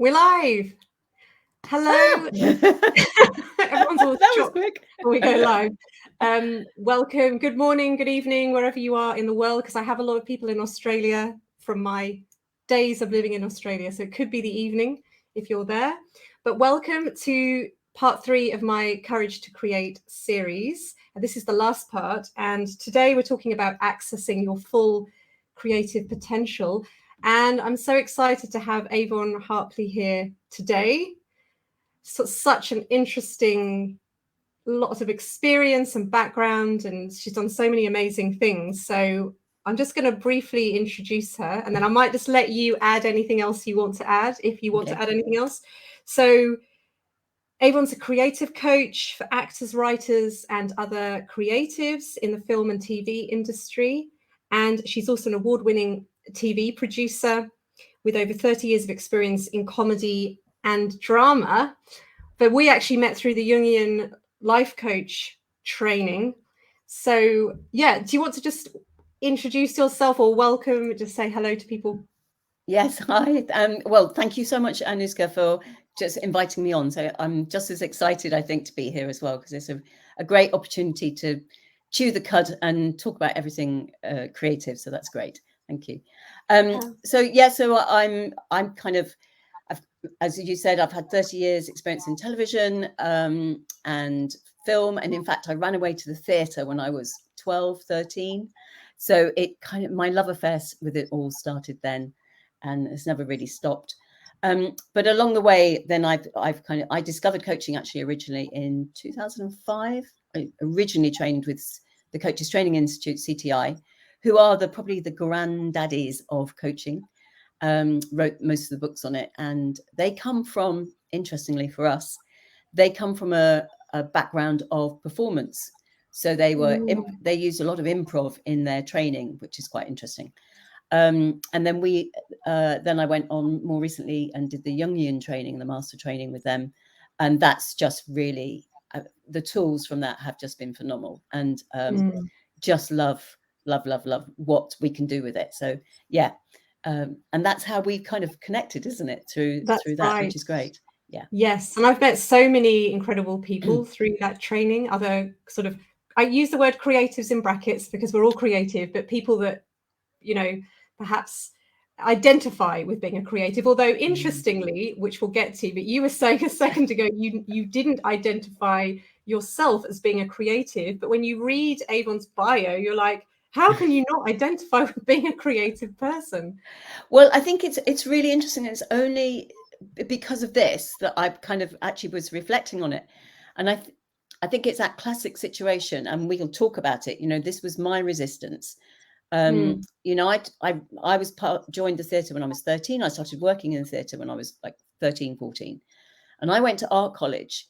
We're live. Hello. Everyone's all That was shocked quick. when we go live. Welcome. Good morning, good evening, wherever you are in the world, because I have a lot of people in Australia from my days of living in Australia. So it could be the evening if you're there. But welcome to part 3 of my Courage to Create series. And this is the last part. And today we're talking about accessing your full creative potential. And I'm so excited to have Avon Hartley here today. So, such an interesting, lot of experience and background, and she's done so many amazing things. So I'm just going to briefly introduce her, and then I might just let you add anything else you want to add, if you want to add anything else. So Avon's a creative coach for actors, writers, and other creatives in the film and TV industry. And she's also an award-winning TV producer with over 30 years of experience in comedy and drama. But we actually met through the Jungian life coach training. So, yeah, do you want to just introduce yourself or welcome, just say hello to people? Yes, hi. Well, thank you so much, Anushka, for just inviting me on. So I'm just as excited, I think, to be here as well, because it's a great opportunity to chew the cud and talk about everything creative. So that's great. Thank you. So I'm kind of, as you said, I've had 30 years experience in television and film. And in fact, I ran away to the theatre when I was 12, 13. So it kind of, my love affair with it all started then, and it's never really stopped. But along the way, then I discovered coaching actually originally in 2005. I originally trained with the Coaches Training Institute, CTI, who are probably the granddaddies of coaching. Wrote most of the books on it, and they come from, interestingly for us, they come from a background of performance. So they used a lot of improv in their training, which is quite interesting. And then then I went on more recently and did the Jungian training, the master training with them, and that's just really the tools from that have just been phenomenal, and just love what we can do with it. So yeah. And that's how we kind of connected, isn't it? Through that, right. Which is great. Yeah. Yes. And I've met so many incredible people through that training. Other sort of, I use the word creatives in brackets because we're all creative, but people that, you know, perhaps identify with being a creative. Although interestingly, which we'll get to, but you were saying a second ago, you didn't identify yourself as being a creative, but when you read Avon's bio, you're like, how can you not identify with being a creative person? Well, I think it's really interesting. It's only because of this that I kind of actually was reflecting on it. And I think it's that classic situation, and we can talk about it. You know, this was my resistance. You know, I was joined the theatre when I was 13. I started working in the theatre when I was like 13, 14. And I went to art college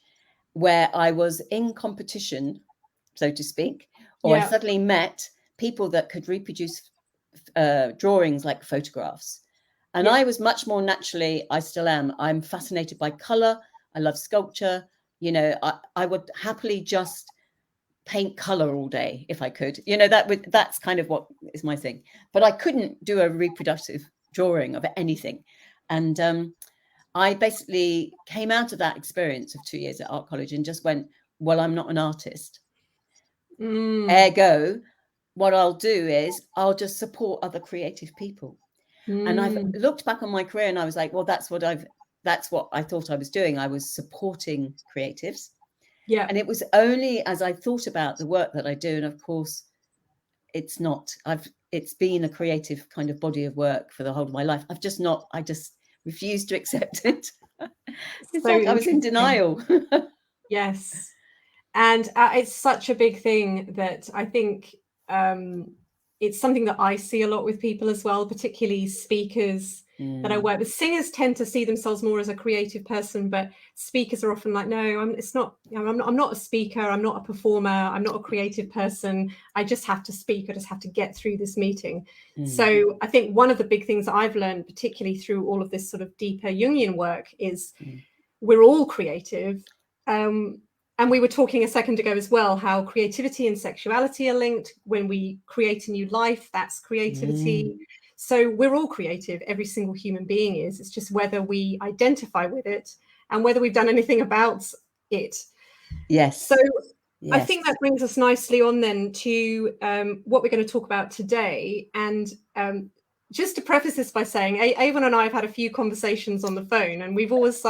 where I was in competition, so to speak, or I suddenly met people that could reproduce drawings like photographs. And I was much more naturally, I still am, I'm fascinated by colour. I love sculpture. You know, I would happily just paint colour all day if I could. You know, that's kind of what is my thing. But I couldn't do a reproductive drawing of anything. And I basically came out of that experience of 2 years at art college and just went, well, I'm not an artist. Ergo, what I'll do is I'll just support other creative people. And I've looked back on my career and I was like, well, that's what I thought I was doing. I was supporting creatives. Yeah. And it was only as I thought about the work that I do, and of course it's been a creative kind of body of work for the whole of my life. I just refused to accept it. It's so like I was in denial. Yes. And it's such a big thing that I think it's something that I see a lot with people as well, particularly speakers that I work with. Singers tend to see themselves more as a creative person, but speakers are often like, no, I'm not a speaker. I'm not a performer. I'm not a creative person. I just have to speak. I just have to get through this meeting. So I think one of the big things that I've learned, particularly through all of this sort of deeper Jungian work, is we're all creative. And we were talking a second ago as well, how creativity and sexuality are linked. When we create a new life, that's creativity. So we're all creative. Every single human being is. It's just whether we identify with it and whether we've done anything about it. Yes. So yes. I think that brings us nicely on then to what we're going to talk about today. And just to preface this by saying, Avon and I have had a few conversations on the phone, and we've always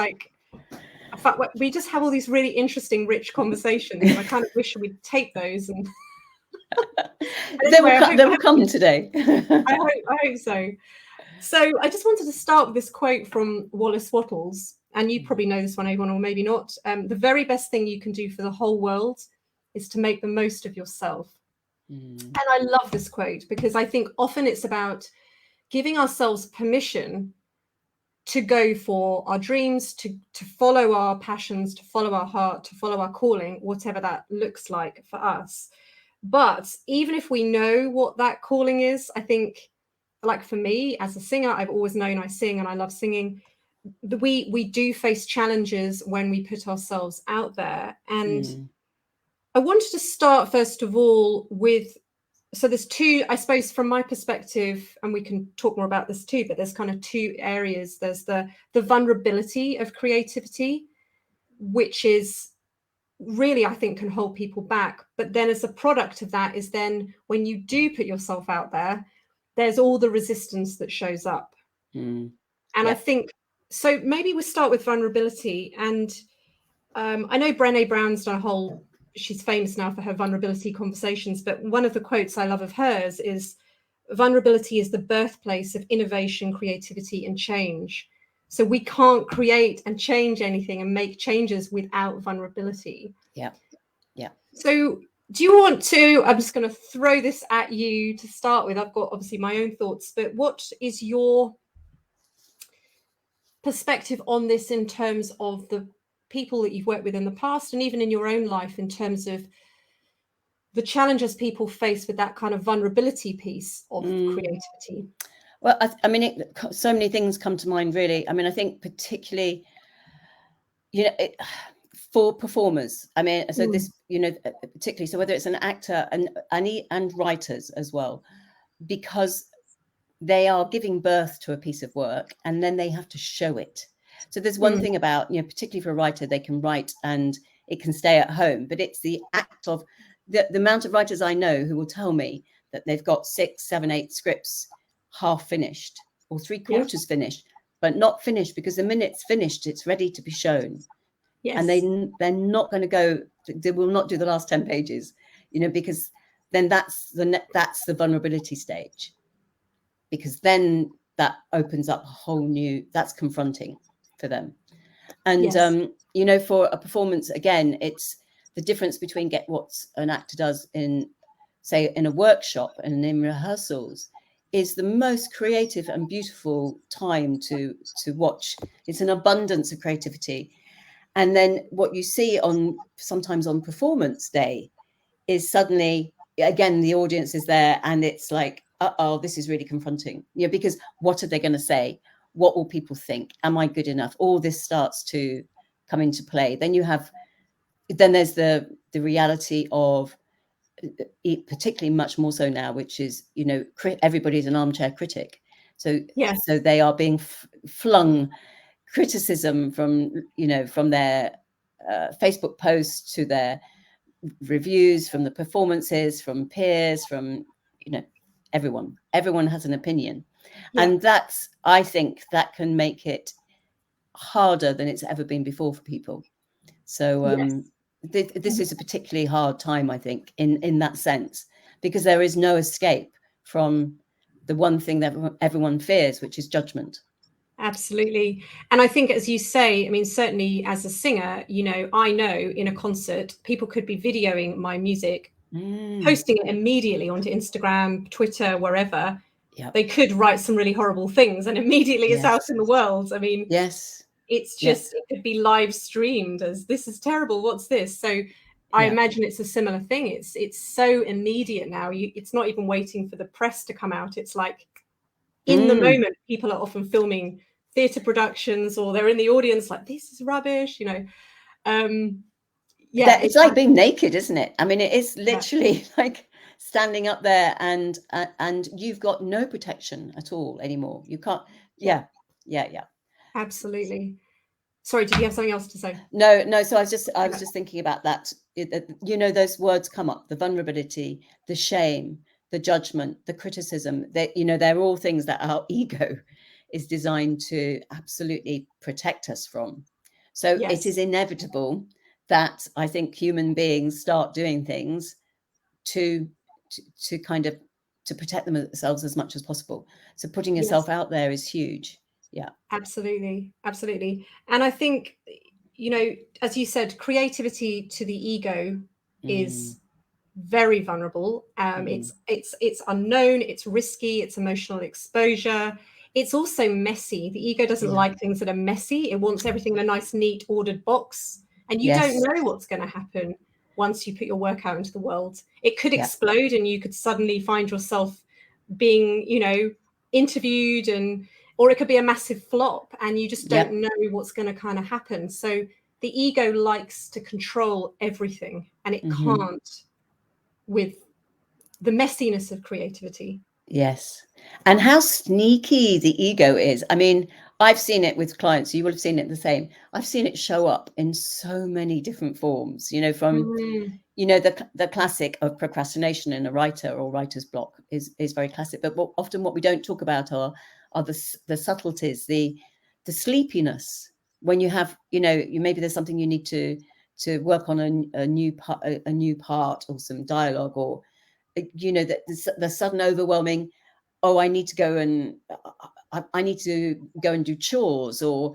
we just have all these really interesting, rich conversations. And I kind of wish we'd take those and anyway, they will come today. I hope so. So I just wanted to start with this quote from Wallace Wattles, and you probably know this one, Avon, or maybe not. The very best thing you can do for the whole world is to make the most of yourself. And I love this quote because I think often it's about giving ourselves permission to go for our dreams, to follow our passions, to follow our heart, to follow our calling, whatever that looks like for us. But even if we know what that calling is, I think, like for me as a singer, I've always known I sing and I love singing. We do face challenges when we put ourselves out there. And I wanted to start first of all with, so there's two, I suppose from my perspective, and we can talk more about this too, but there's kind of two areas. There's the vulnerability of creativity, which is really, I think, can hold people back. But then as a product of that is then when you do put yourself out there, there's all the resistance that shows up. And I think, so maybe we'll start with vulnerability. And I know Brené Brown's done a whole, she's famous now for her vulnerability conversations, but one of the quotes I love of hers is, vulnerability is the birthplace of innovation, creativity, and change. So we can't create and change anything and make changes without vulnerability. Yeah. So do you want to, I'm just going to throw this at you to start with. I've got obviously my own thoughts, but what is your perspective on this in terms of the people that you've worked with in the past and even in your own life in terms of the challenges people face with that kind of vulnerability piece of creativity? Well, I mean, so many things come to mind, really. I mean, I think particularly, for performers, I mean, so this, particularly, so whether it's an actor and writers as well, because they are giving birth to a piece of work and then they have to show it. So there's one thing about, particularly for a writer, they can write and it can stay at home, but it's the act of the amount of writers I know who will tell me that they've got 6, 7, 8 scripts half finished or 3/4 finished, but not finished because the minute it's finished, it's ready to be shown. Yes. And they're not going to go, they will not do the last 10 pages, because then that's the vulnerability stage, because then that opens up a whole new, that's confronting for them. And, for a performance, again, it's the difference between what an actor does in, say, in a workshop and in rehearsals is the most creative and beautiful time to watch. It's an abundance of creativity. And then what you see sometimes on performance day is suddenly, again, the audience is there and it's like, this is really confronting. Because what are they going to say? What will people think? Am I good enough? All this starts to come into play. Then there's the reality of, particularly much more so now, which is, everybody's an armchair critic. So they are being flung criticism from their Facebook posts to their reviews, from the performances, from peers, from, everyone has an opinion. And I think that can make it harder than it's ever been before for people. So this is a particularly hard time, I think, in that sense, because there is no escape from the one thing that everyone fears, which is judgment. Absolutely. And I think, as you say, I mean, certainly as a singer, I know in a concert, people could be videoing my music, posting it immediately onto Instagram, Twitter, wherever. They could write some really horrible things and immediately it's out in the world. I mean, it's just, it could be live streamed as, this is terrible, what's this? So I imagine it's a similar thing. It's so immediate now. It's not even waiting for the press to come out. It's like in the moment, people are often filming theatre productions or they're in the audience like, this is rubbish, it's like being naked, isn't it? I mean, it is literally like standing up there, and you've got no protection at all anymore. You can't. Yeah. Absolutely. Sorry, did you have something else to say? No. So I was just thinking about that. You know, those words come up: the vulnerability, the shame, the judgment, the criticism. That, you know, they're all things that our ego is designed to absolutely protect us from. So it is inevitable that I think human beings start doing things to kind of to protect themselves as much as possible. So putting yourself out there is huge. Yeah, absolutely. And I think, you know, as you said, creativity to the ego is very vulnerable. It's unknown, it's risky, it's emotional exposure. It's also messy. The ego doesn't like things that are messy. It wants everything in a nice, neat, ordered box. And you don't know what's going to happen once you put your work out into the world. It could explode, and you could suddenly find yourself being, you know, interviewed, or it could be a massive flop, and you just don't know what's going to kind of happen. So the ego likes to control everything, and it can't with the messiness of creativity. Yes. And how sneaky the ego is. I mean, I've seen it with clients. You will have seen it the same. I've seen it show up in so many different forms, you know, from, you know, the classic of procrastination in a writer or writer's block is very classic. But often what we don't talk about are the subtleties, the sleepiness. When you have, you know, maybe there's something you need to work on a new part or some dialogue, or, you know, that the sudden overwhelming, oh, I need to go and do chores, or,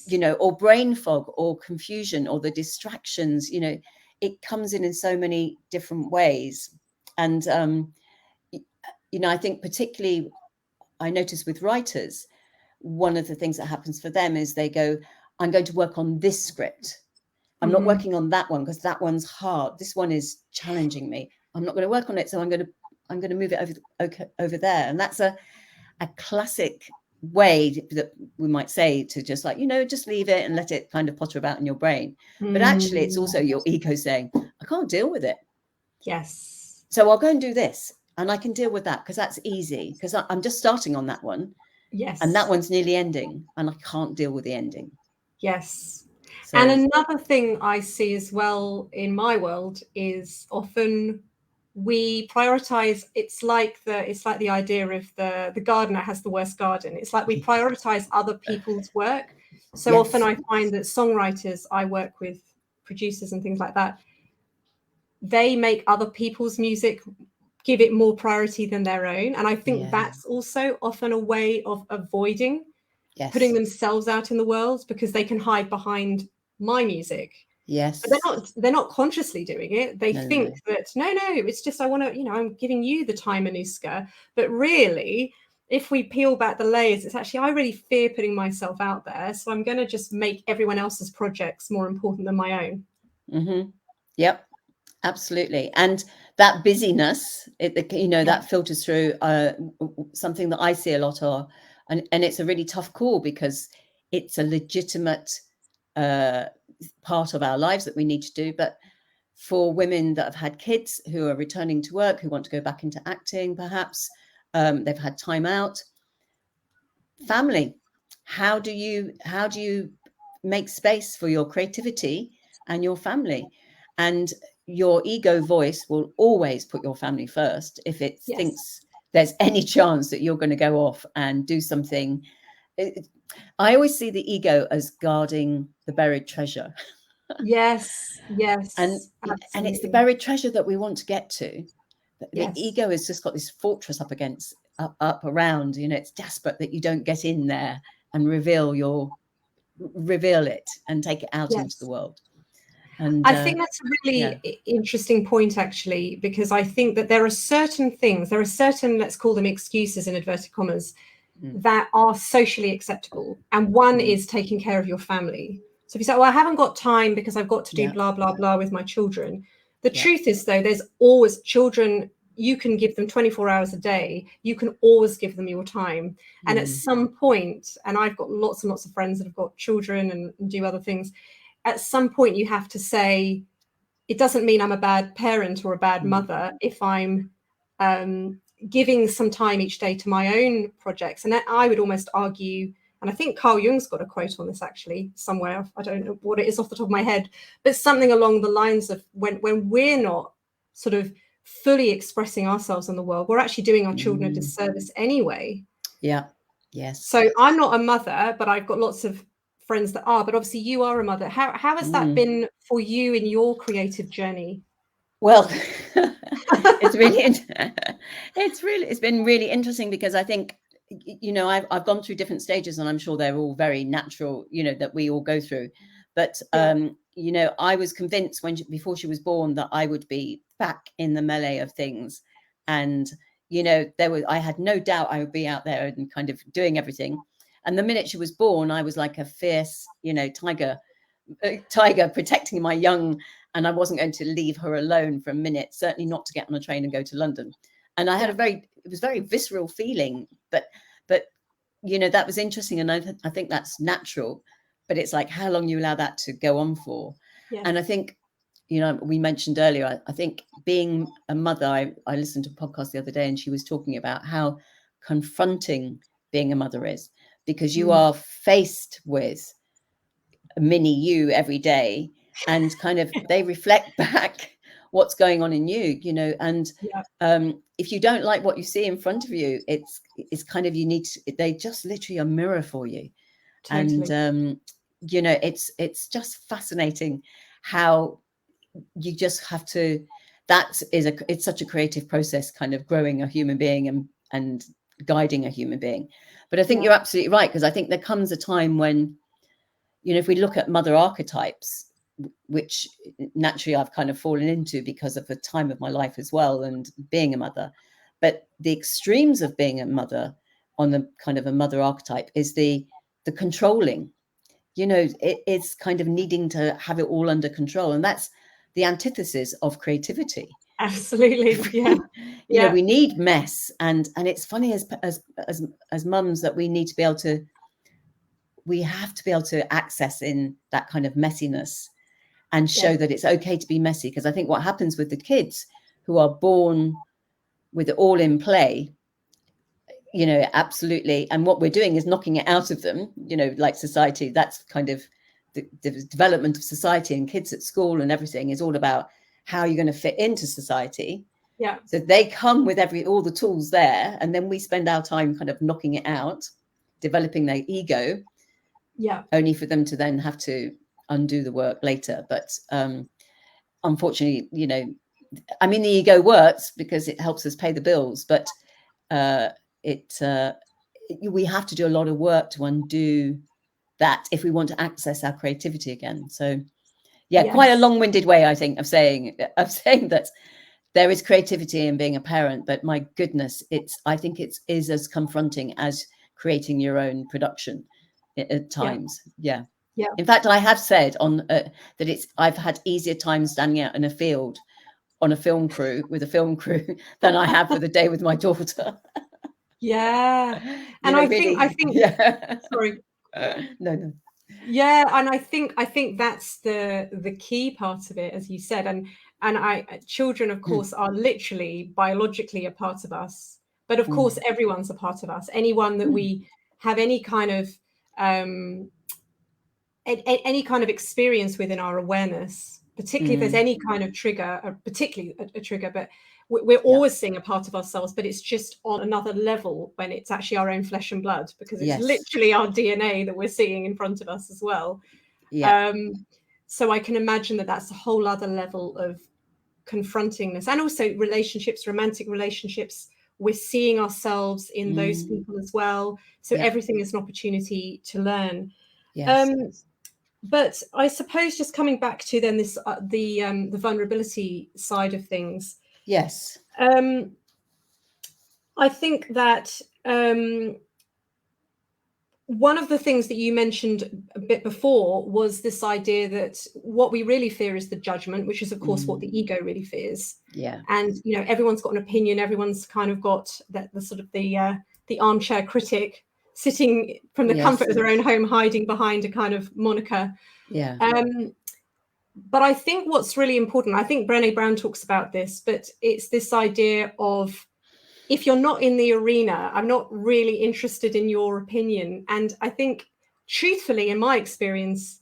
you know, or brain fog, or confusion, or the distractions. You know, it comes in so many different ways. And you know, I think particularly I notice with writers, one of the things that happens for them is they go, I'm going to work on this script. I'm not working on that one because that one's hard. This one is challenging me. I'm not going to work on it, so I'm going to move it over there. And that's a classic way that we might say to just, like, you know, just leave it and let it kind of potter about in your brain. But actually, it's also your ego saying, I can't deal with it. Yes. So I'll go and do this, and I can deal with that because that's easy, because I'm just starting on that one. Yes. And that one's nearly ending, and I can't deal with the ending. Yes. So, and another thing I see as well in my world is often we prioritize. It's like the idea of the gardener has the worst garden. It's like we prioritize other people's work. So often I find that songwriters I work with, producers and things like that, they make other people's music, give it more priority than their own. And I think that's also often a way of avoiding putting themselves out in the world, because they can hide behind my music. But they're not consciously doing it. They think that no, it's just, I want to, you know, I'm giving you the time, Anuska. But really, if we peel back the layers, it's actually, I really fear putting myself out there, so I'm going to just make everyone else's projects more important than my own. Yep, absolutely. And that busyness, you know, that filters through. Something that I see a lot of, and it's a really tough call, because it's a legitimate part of our lives that we need to do. But for women that have had kids, who are returning to work, who want to go back into acting, perhaps they've had time out, family, how do you make space for your creativity and your family? And your ego voice will always put your family first if it thinks there's any chance that you're going to go off and do something. I always see the ego as guarding the buried treasure. Yes. And it's the buried treasure that we want to get to. The ego has just got this fortress up around, you know, it's desperate that you don't get in there and reveal it and take it out into the world. And I think that's a really interesting point, actually, because I think that there are certain things, let's call them excuses in inverted commas, that are socially acceptable. And one is taking care of your family. So if you say, well, I haven't got time because I've got to do blah, blah, blah with my children. The truth is, though, there's always children. You can give them 24 hours a day. You can always give them your time. And at some point, and I've got lots and lots of friends that have got children and do other things, at some point you have to say, it doesn't mean I'm a bad parent or a bad mother if I'm giving some time each day to my own projects. And I would almost argue, and I think Carl Jung's got a quote on this actually somewhere, I don't know what it is off the top of my head, but something along the lines of when we're not sort of fully expressing ourselves in the world, we're actually doing our children a disservice anyway. Yeah. Yes. So I'm not a mother, but I've got lots of friends that are, but obviously you are a mother. How has that been for you in your creative journey? Well, it's been really interesting, because I think, you know, I've gone through different stages, and I'm sure they're all very natural, you know, that we all go through. But, you know, I was convinced before she was born that I would be back in the melee of things. And, you know, I had no doubt I would be out there and kind of doing everything. And the minute she was born, I was like a fierce, you know, tiger protecting my young, and I wasn't going to leave her alone for a minute, certainly not to get on a train and go to London. And I had it was very visceral feeling, but you know, that was interesting. And I think that's natural, but it's like how long you allow that to go on for. Yes. And I think, you know, we mentioned earlier, I think being a mother, I listened to a podcast the other day, and she was talking about how confronting being a mother is, because you are faced with a mini you every day, and kind of they reflect back what's going on in you, you know. And if you don't like what you see in front of you, it's kind of, they just literally a mirror for you. Totally. And you know, it's just fascinating how you just have to, it's such a creative process, kind of growing a human being and guiding a human being. But I think you're absolutely right, because I think there comes a time when, you know, if we look at mother archetypes, which naturally I've kind of fallen into because of the time of my life as well, and being a mother, but the extremes of being a mother on the kind of a mother archetype is the controlling, you know, it's kind of needing to have it all under control. And that's the antithesis of creativity. Absolutely. Yeah. You know, we need mess. And it's funny as mums that we need to be able to, we have to be able to access in that kind of messiness and show that it's okay to be messy. Because I think what happens with the kids who are born with it all in play, you know, absolutely. And what we're doing is knocking it out of them, you know, like society, that's kind of the development of society, and kids at school and everything is all about how you're going to fit into society. Yeah. So they come with all the tools there, and then we spend our time kind of knocking it out, developing their ego. Yeah. Only for them to then have to undo the work later. But unfortunately, you know, I mean, the ego works because it helps us pay the bills, but we have to do a lot of work to undo that if we want to access our creativity again. So quite a long-winded way, I think, of saying that there is creativity in being a parent, but my goodness, I think it is as confronting as creating your own production at times. Yeah. In fact, I have said that I've had easier time standing out in a field on a film crew with a film crew than I have with a day with my daughter. And I think sorry. No. Yeah, and I think that's the key part of it, as you said. And children, of course, are literally biologically a part of us, but of course everyone's a part of us. Anyone that we have any kind of experience within our awareness, particularly if there's any kind of trigger, particularly a trigger, but we're always seeing a part of ourselves, but it's just on another level when it's actually our own flesh and blood, because it's literally our DNA that we're seeing in front of us as well. So I can imagine that that's a whole other level of confrontingness, and also relationships, romantic relationships. We're seeing ourselves in those people as well. So everything is an opportunity to learn. But I suppose just coming back to then this the vulnerability side of things. Yes. I think that one of the things that you mentioned a bit before was this idea that what we really fear is the judgment, which is, of course, what the ego really fears. Yeah. And, you know, everyone's got an opinion. Everyone's kind of got the sort of the armchair critic sitting from the comfort of their own home, hiding behind a kind of moniker. Yeah. But I think what's really important, I think Brené Brown talks about this, but it's this idea of, if you're not in the arena, I'm not really interested in your opinion. And I think, truthfully, in my experience,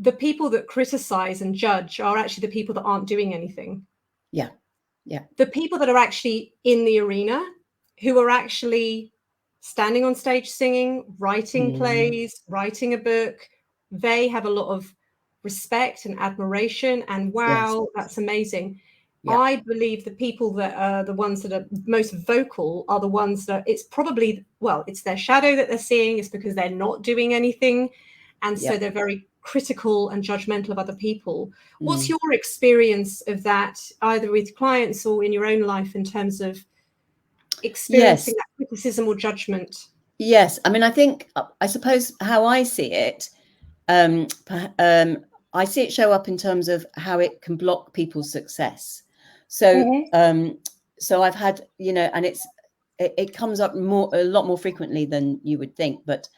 the people that criticize and judge are actually the people that aren't doing anything. Yeah. Yeah. The people that are actually in the arena, who are actually standing on stage singing, writing plays, writing a book, they have a lot of respect and admiration, and wow, that's amazing. Yeah. I believe the people that are the ones that are most vocal are the ones that it's probably, well, it's their shadow that they're seeing. It's because they're not doing anything. And so they're very critical and judgmental of other people. What's your experience of that, either with clients or in your own life, in terms of experiencing that criticism or judgment? Yes. I mean, I suppose how I see it, I see it show up in terms of how it can block people's success. So, so I've had, you know, and it comes up a lot more frequently than you would think, but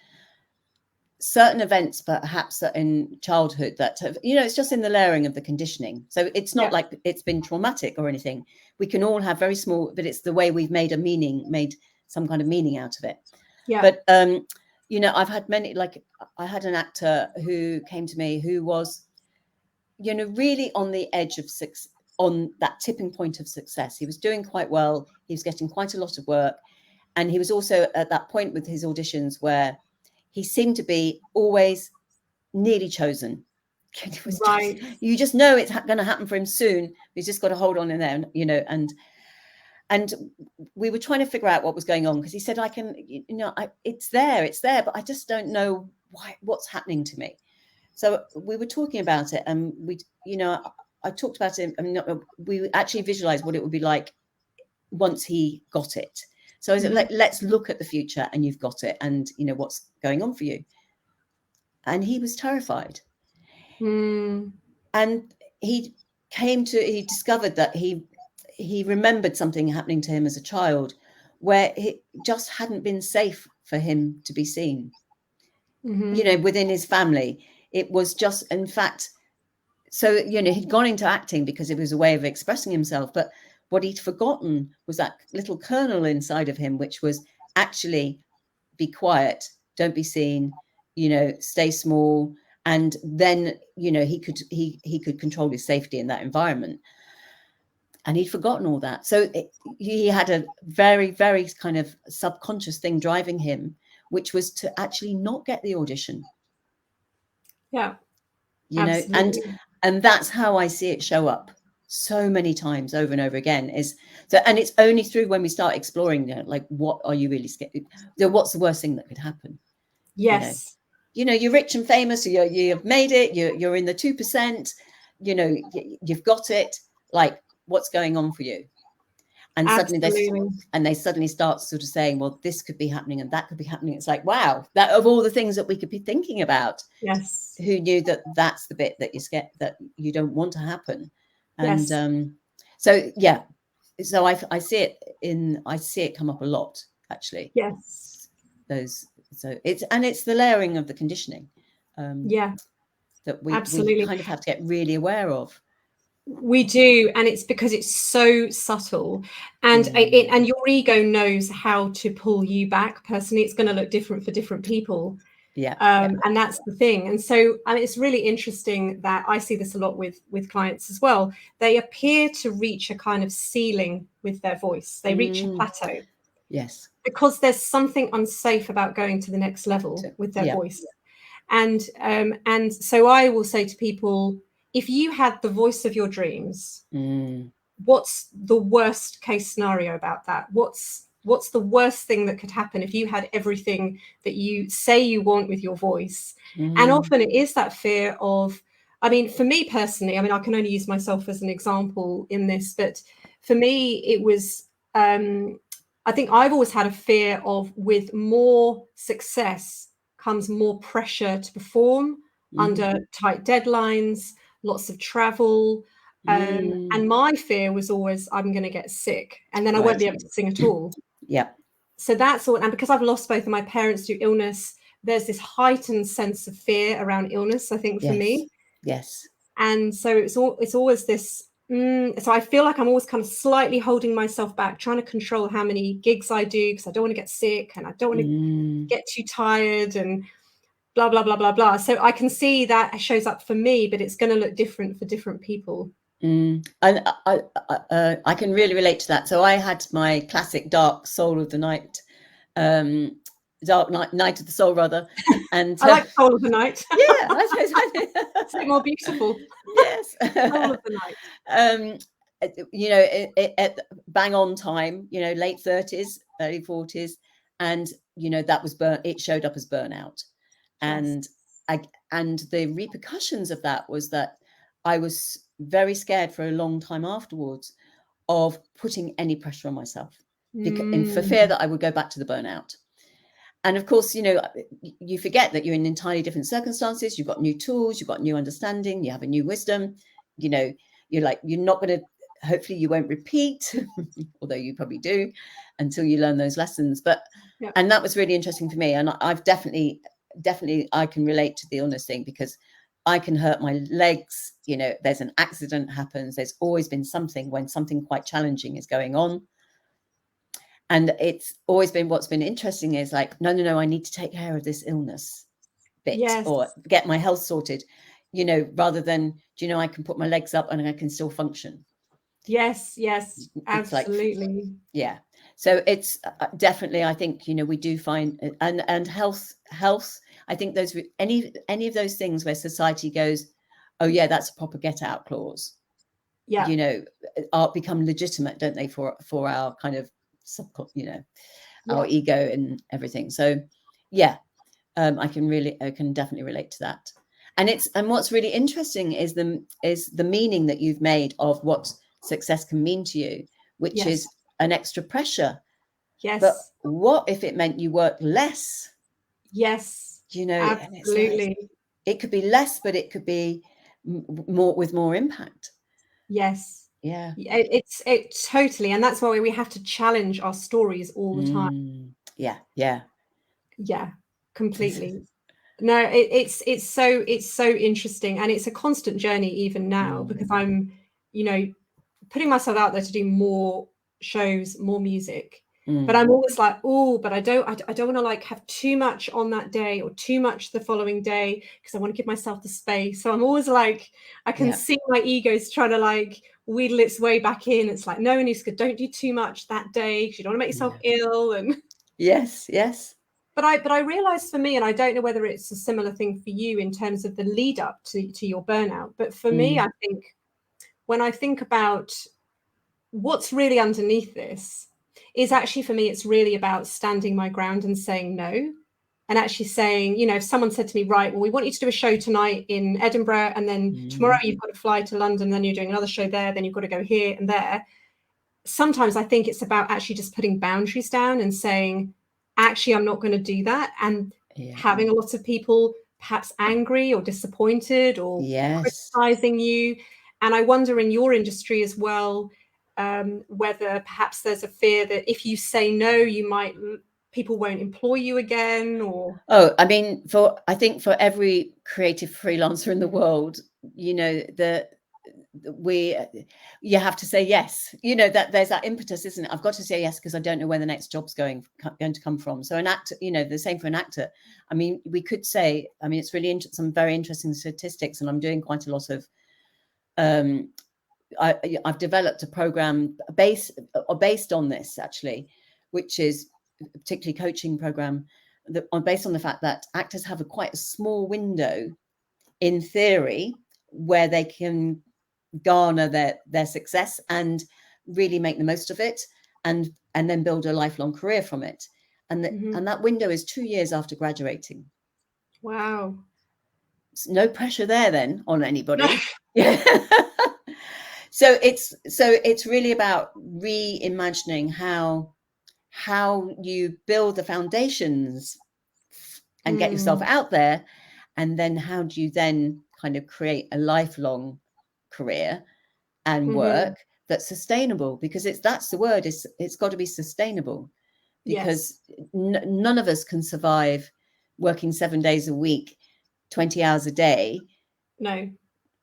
certain events, perhaps in childhood, that have, you know, it's just in the layering of the conditioning. So it's not like it's been traumatic or anything. We can all have very small, but it's the way we've made some kind of meaning out of it. Yeah. But you know, I've had many, like I had an actor who came to me who was, you know, really on the edge of on that tipping point of success. He was doing quite well. He was getting quite a lot of work. And he was also at that point with his auditions where he seemed to be always nearly chosen. It was you just know it's going to happen for him soon. He's just got to hold on in there, you know, and we were trying to figure out what was going on, because he said, I can, you know, it's there, but I just don't know what's happening to me. So we were talking about it, and we, you know, I talked about it. I mean, we actually visualized what it would be like once he got it. So is it like, let's look at the future, and you've got it, and you know what's going on for you. And he was terrified. And he discovered that he remembered something happening to him as a child, where it just hadn't been safe for him to be seen. You know, within his family, it was just, in fact, so, you know, he'd gone into acting because it was a way of expressing himself, but what he'd forgotten was that little kernel inside of him, which was actually be quiet, don't be seen, you know, stay small. And then, you know, he could control his safety in that environment. And he'd forgotten all that. So he had a very, very kind of subconscious thing driving him, which was to actually not get the audition. Yeah. You know, and that's how I see it show up so many times over and over again, and it's only through when we start exploring, you know, like, what are you really scared? What's the worst thing that could happen? Yes. You know, you're rich and famous, so you've made it, you're in the 2%, you know, you've got it, like, what's going on for you? And suddenly they suddenly start sort of saying, well, this could be happening and that could be happening. It's like, wow, that of all the things that we could be thinking about, who knew that that's the bit that you're scared, that you don't want to happen. And so yeah, so I see it come up a lot, actually. Yes. So it's the layering of the conditioning that we kind of have to get really aware of. We do, and it's because it's so subtle, and and your ego knows how to pull you back. Personally, it's going to look different for different people. And that's the thing. And so, and it's really interesting that I see this a lot with clients as well. They appear to reach a kind of ceiling with their voice. They reach a plateau. Yes. Because there's something unsafe about going to the next level with their voice. And so I will say to people, if you had the voice of your dreams, what's the worst case scenario about that? What's the worst thing that could happen if you had everything that you say you want with your voice? And often it is that fear of, I mean, for me personally, I mean, I can only use myself as an example in this, but for me, it was, I think I've always had a fear of, with more success comes more pressure to perform under tight deadlines, lots of travel. And my fear was always, I'm going to get sick and then I won't be able to sing at all. So that's all. And because I've lost both of my parents through illness, there's this heightened sense of fear around illness, I think, for me. And so it's always this. So I feel like I'm always kind of slightly holding myself back, trying to control how many gigs I do, because I don't want to get sick and I don't want to get too tired and blah, blah, blah, blah, blah. So I can see that shows up for me, but it's going to look different for different people. And I can really relate to that. So I had my classic dark soul of the night, dark night of the soul rather. And I like soul of the night. Yeah, I suppose I do. It's a bit more beautiful. Yes. Soul of the night. At bang on time, late 30s, early 40s, and that was it showed up as burnout. And the repercussions of that was that I was very scared for a long time afterwards of putting any pressure on myself, for fear that I would go back to the burnout. And of course, you forget that you're in entirely different circumstances. You've got new tools, you've got new understanding, you have a new wisdom. You're not going to, hopefully you won't repeat, although you probably do, until you learn those lessons. But, and that was really interesting for me. And I've definitely, I can relate to the illness thing, because I can hurt my legs. There's an accident happens. There's always been something when something quite challenging is going on. And it's always been, what's been interesting is like, no, I need to take care of this illness bit, or get my health sorted, rather than, I can put my legs up and I can still function. Yes, absolutely. Like, so it's definitely, I think, we do find, and health, I think those, any of those things where society goes, oh yeah, that's a proper get out clause, become legitimate, don't they, for our kind of our ego and everything. So I can definitely relate to that. And what's really interesting is the meaning that you've made of what success can mean to you, which is an extra pressure. But what if it meant you work less? Absolutely. It could be less, but it could be more, with more impact. It's totally, and that's why we have to challenge our stories all the time. Completely. No, it's so interesting, and it's a constant journey even now, because I'm putting myself out there to do more shows, more music, but I'm always like, but I don't want to like have too much on that day or too much the following day, because I want to give myself the space. So I'm always like, I can see my ego's trying to like wheedle its way back in. It's like, no, Anuska, don't do too much that day, because you don't want to make yourself ill. And yes. But I realized for me, and I don't know whether it's a similar thing for you in terms of the lead up to your burnout, but for me, I think when I think about what's really underneath this is actually, for me, it's really about standing my ground and saying no. And actually saying, if someone said to me, right, well, we want you to do a show tonight in Edinburgh, and then tomorrow you've got to fly to London, then you're doing another show there, then you've got to go here and there. Sometimes I think it's about actually just putting boundaries down and saying, actually, I'm not going to do that. And having a lot of people perhaps angry or disappointed or criticizing you. And I wonder in your industry as well, whether perhaps there's a fear that if you say no, people won't employ you again, or... I mean, I think for every creative freelancer in the world, you have to say yes, that there's that impetus, isn't it? I've got to say yes, because I don't know where the next job's going to come from. So an actor, the same for an actor. I mean, we could say, it's really some very interesting statistics, and I'm doing quite a lot of I've developed a program based on this, actually, which is particularly coaching program based on the fact that actors have quite a small window in theory where they can garner their success and really make the most of it, and then build a lifelong career from it. And that window is 2 years after graduating. Wow. No pressure there then on anybody. So it's really about reimagining how you build the foundations and get yourself out there, and then how do you then kind of create a lifelong career and work that's sustainable, because that's the word, it's got to be sustainable, because none of us can survive working 7 days a week, 20 hours a day. No.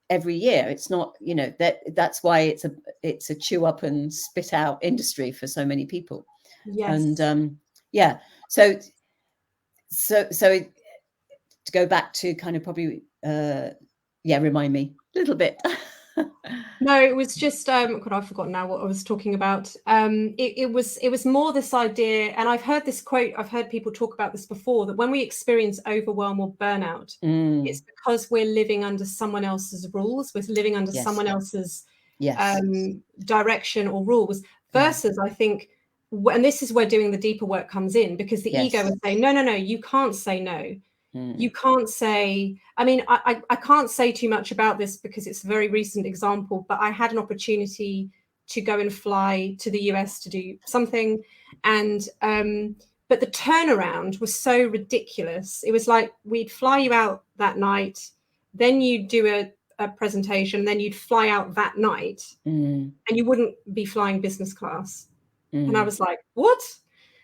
every year. It's not, you know, that's why it's a chew up and spit out industry for so many people. Yes. And yeah, so to go back to kind of probably remind me a little bit. No, it was just God, I've forgotten now what I was talking about. It was more this idea, and I've heard this quote, I've heard people talk about this before, that when we experience overwhelm or burnout, it's because we're living under someone else's rules, we're living under someone else's direction or rules, versus I think, and this is where doing the deeper work comes in, because the ego is saying, no, you can't say no. You can't say, I mean, I can't say too much about this because it's a very recent example, but I had an opportunity to go and fly to the US to do something. And, but the turnaround was so ridiculous. It was like, we'd fly you out that night, then you'd do a presentation, then you'd fly out that night and you wouldn't be flying business class. And I was like, what?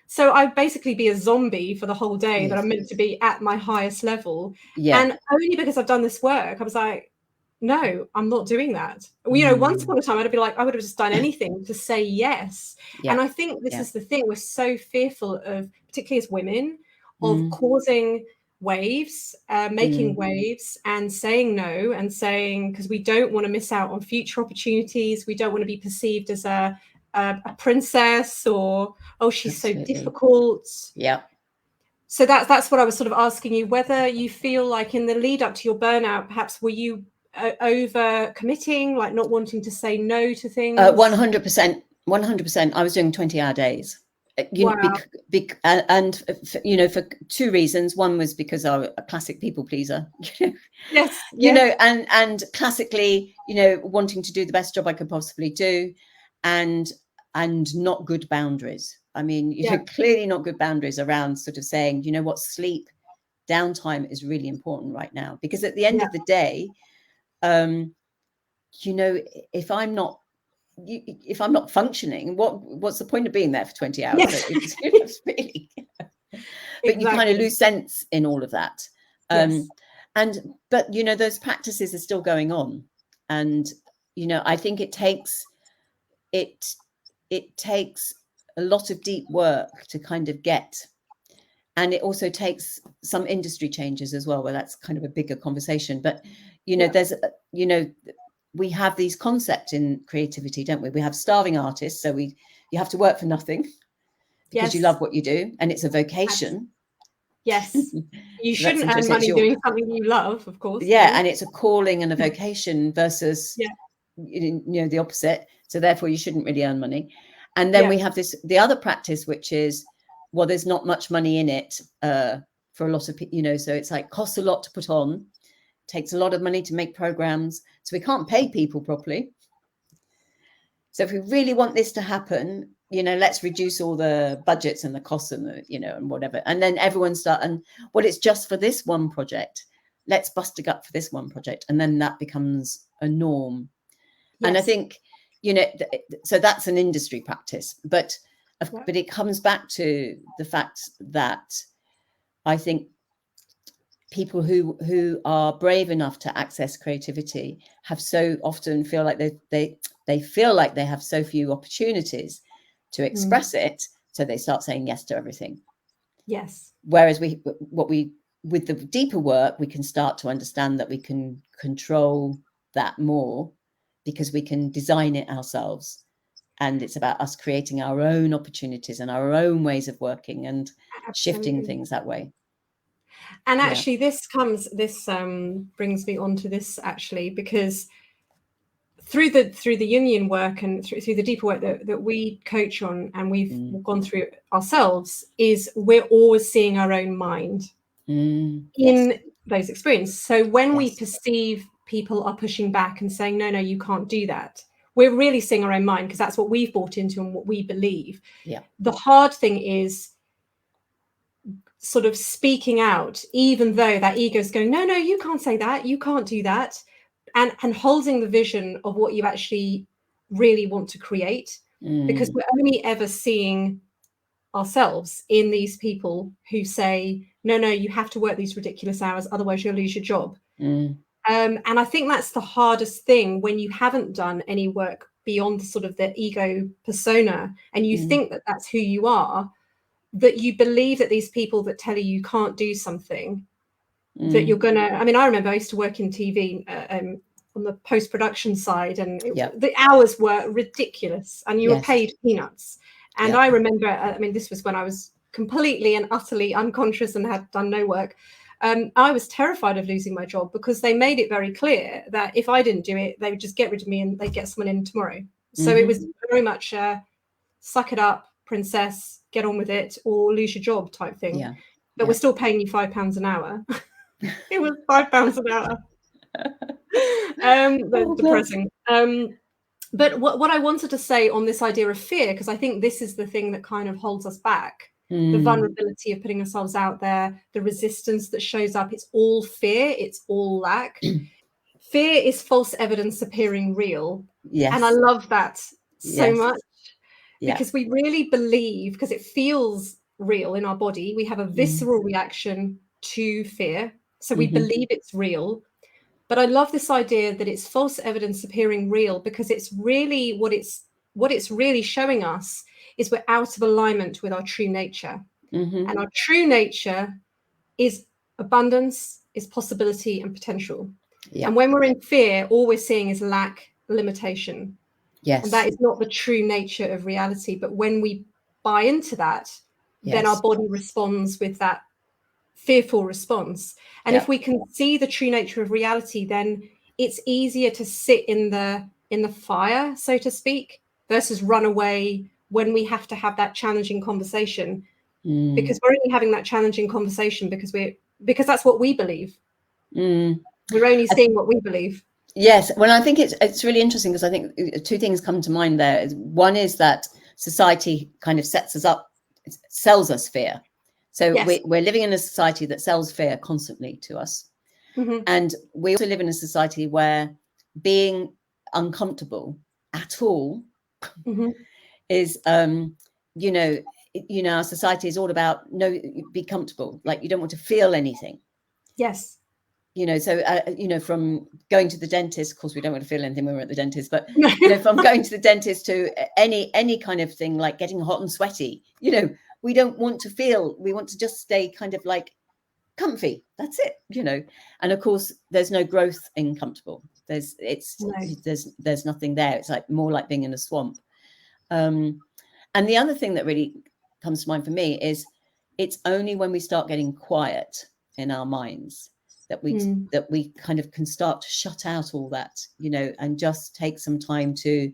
So I'd basically be a zombie for the whole day that I'm meant to be at my highest level. And only because I've done this work, I was like, no, I'm not doing that. Well, you know, once upon a time, I'd be like, I would have just done anything to say yes. And I think this is the thing. We're so fearful of, particularly as women, of causing waves, making waves and saying no, and saying, because we don't want to miss out on future opportunities. We don't want to be perceived as a princess, or she's so difficult. So that's what I was sort of asking you, whether you feel like in the lead up to your burnout, perhaps were you over committing, like not wanting to say no to things? 100%. I was doing 20-hour days. And you know, for two reasons. One was because I'm a classic people pleaser. You know, and classically, you know, wanting to do the best job I could possibly do, and not good boundaries. I mean, you know, clearly not good boundaries around sort of saying, you know what, sleep, downtime is really important right now, because at the end of the day, you know, if I'm not functioning, what's the point of being there for 20 hours? It's really, but you kind of lose sense in all of that. But you know, those practices are still going on, and you know, I think it takes a lot of deep work to kind of get, and it also takes some industry changes as well, where that's kind of a bigger conversation. But you know, there's, you know, we have these concepts in creativity, don't we? We have starving artists, so you have to work for nothing because you love what you do, and it's a vocation. You shouldn't earn money doing something you love, of course. And it's a calling and a vocation versus you know, the opposite. So therefore you shouldn't really earn money. And then we have the other practice, which is, well, there's not much money in it for a lot of people, you know, so it's like costs a lot to put on, takes a lot of money to make programs, so we can't pay people properly. So if we really want this to happen, you know, let's reduce all the budgets and the costs and the, you know, and whatever. And then everyone it's just for this one project. Let's bust a gut for this one project. And then that becomes a norm. And I think, you know, so that's an industry practice, but it comes back to the fact that I think people who are brave enough to access creativity have so often feel like they feel like they have so few opportunities to express it, so they start saying yes to everything. Whereas with the deeper work, we can start to understand that we can control that more, because we can design it ourselves, and it's about us creating our own opportunities and our own ways of working and shifting things that way. And actually this brings me on to this, actually, because through the Jungian work and through the deeper work that we coach on, and we've gone through ourselves, is we're always seeing our own mind in those experiences. So when we perceive people are pushing back and saying, no, you can't do that, we're really seeing our own mind, because that's what we've bought into and what we believe. The hard thing is sort of speaking out, even though that ego is going, no, you can't say that, you can't do that, and holding the vision of what you actually really want to create, because we're only ever seeing ourselves in these people who say, no, you have to work these ridiculous hours, otherwise you'll lose your job. And I think that's the hardest thing when you haven't done any work beyond sort of the ego persona, and you think that that's who you are, that you believe that these people that tell you can't do something, that you're gonna. I mean, I remember I used to work in TV on the post-production side, and the hours were ridiculous, and you were paid peanuts. And I remember, I mean, this was when I was completely and utterly unconscious and had done no work. I was terrified of losing my job because they made it very clear that if I didn't do it, they would just get rid of me and they'd get someone in tomorrow. So it was very much suck it up, princess, get on with it, or lose your job type thing. But we're still paying you £5 an hour. It was £5 an hour. Depressing. But what I wanted to say on this idea of fear, because I think this is the thing that kind of holds us back, the vulnerability of putting ourselves out there, the resistance that shows up, it's all fear, it's all lack. Fear is false evidence appearing real. And I love that so much, because we really believe, because it feels real in our body, we have a visceral reaction to fear. So we believe it's real. But I love this idea that it's false evidence appearing real, because it's really what it's really showing us is we're out of alignment with our true nature. And our true nature is abundance, is possibility and potential. And when we're in fear, all we're seeing is lack, limitation. And that is not the true nature of reality. But when we buy into that, then our body responds with that fearful response. And if we can see the true nature of reality, then it's easier to sit in the fire, so to speak, versus run away when we have to have that challenging conversation. Because we're only having that challenging conversation because that's what we believe. We're only seeing what we believe. Yes. Well, I think it's really interesting, because I think two things come to mind there. One is that society kind of sets us up, sells us fear. So we're living in a society that sells fear constantly to us. And we also live in a society where being uncomfortable at all is, our society is all about, no, be comfortable. Like, you don't want to feel anything. Yes. So, from going to the dentist, of course, we don't want to feel anything when we're at the dentist, but, from going to the dentist to any kind of thing, like getting hot and sweaty, we don't want to feel, we want to just stay kind of like comfy. That's it, and of course, there's no growth in comfortable. There's nothing there. It's like more like being in a swamp. And the other thing that really comes to mind for me is it's only when we start getting quiet in our minds that we kind of can start to shut out all that, and just take some time to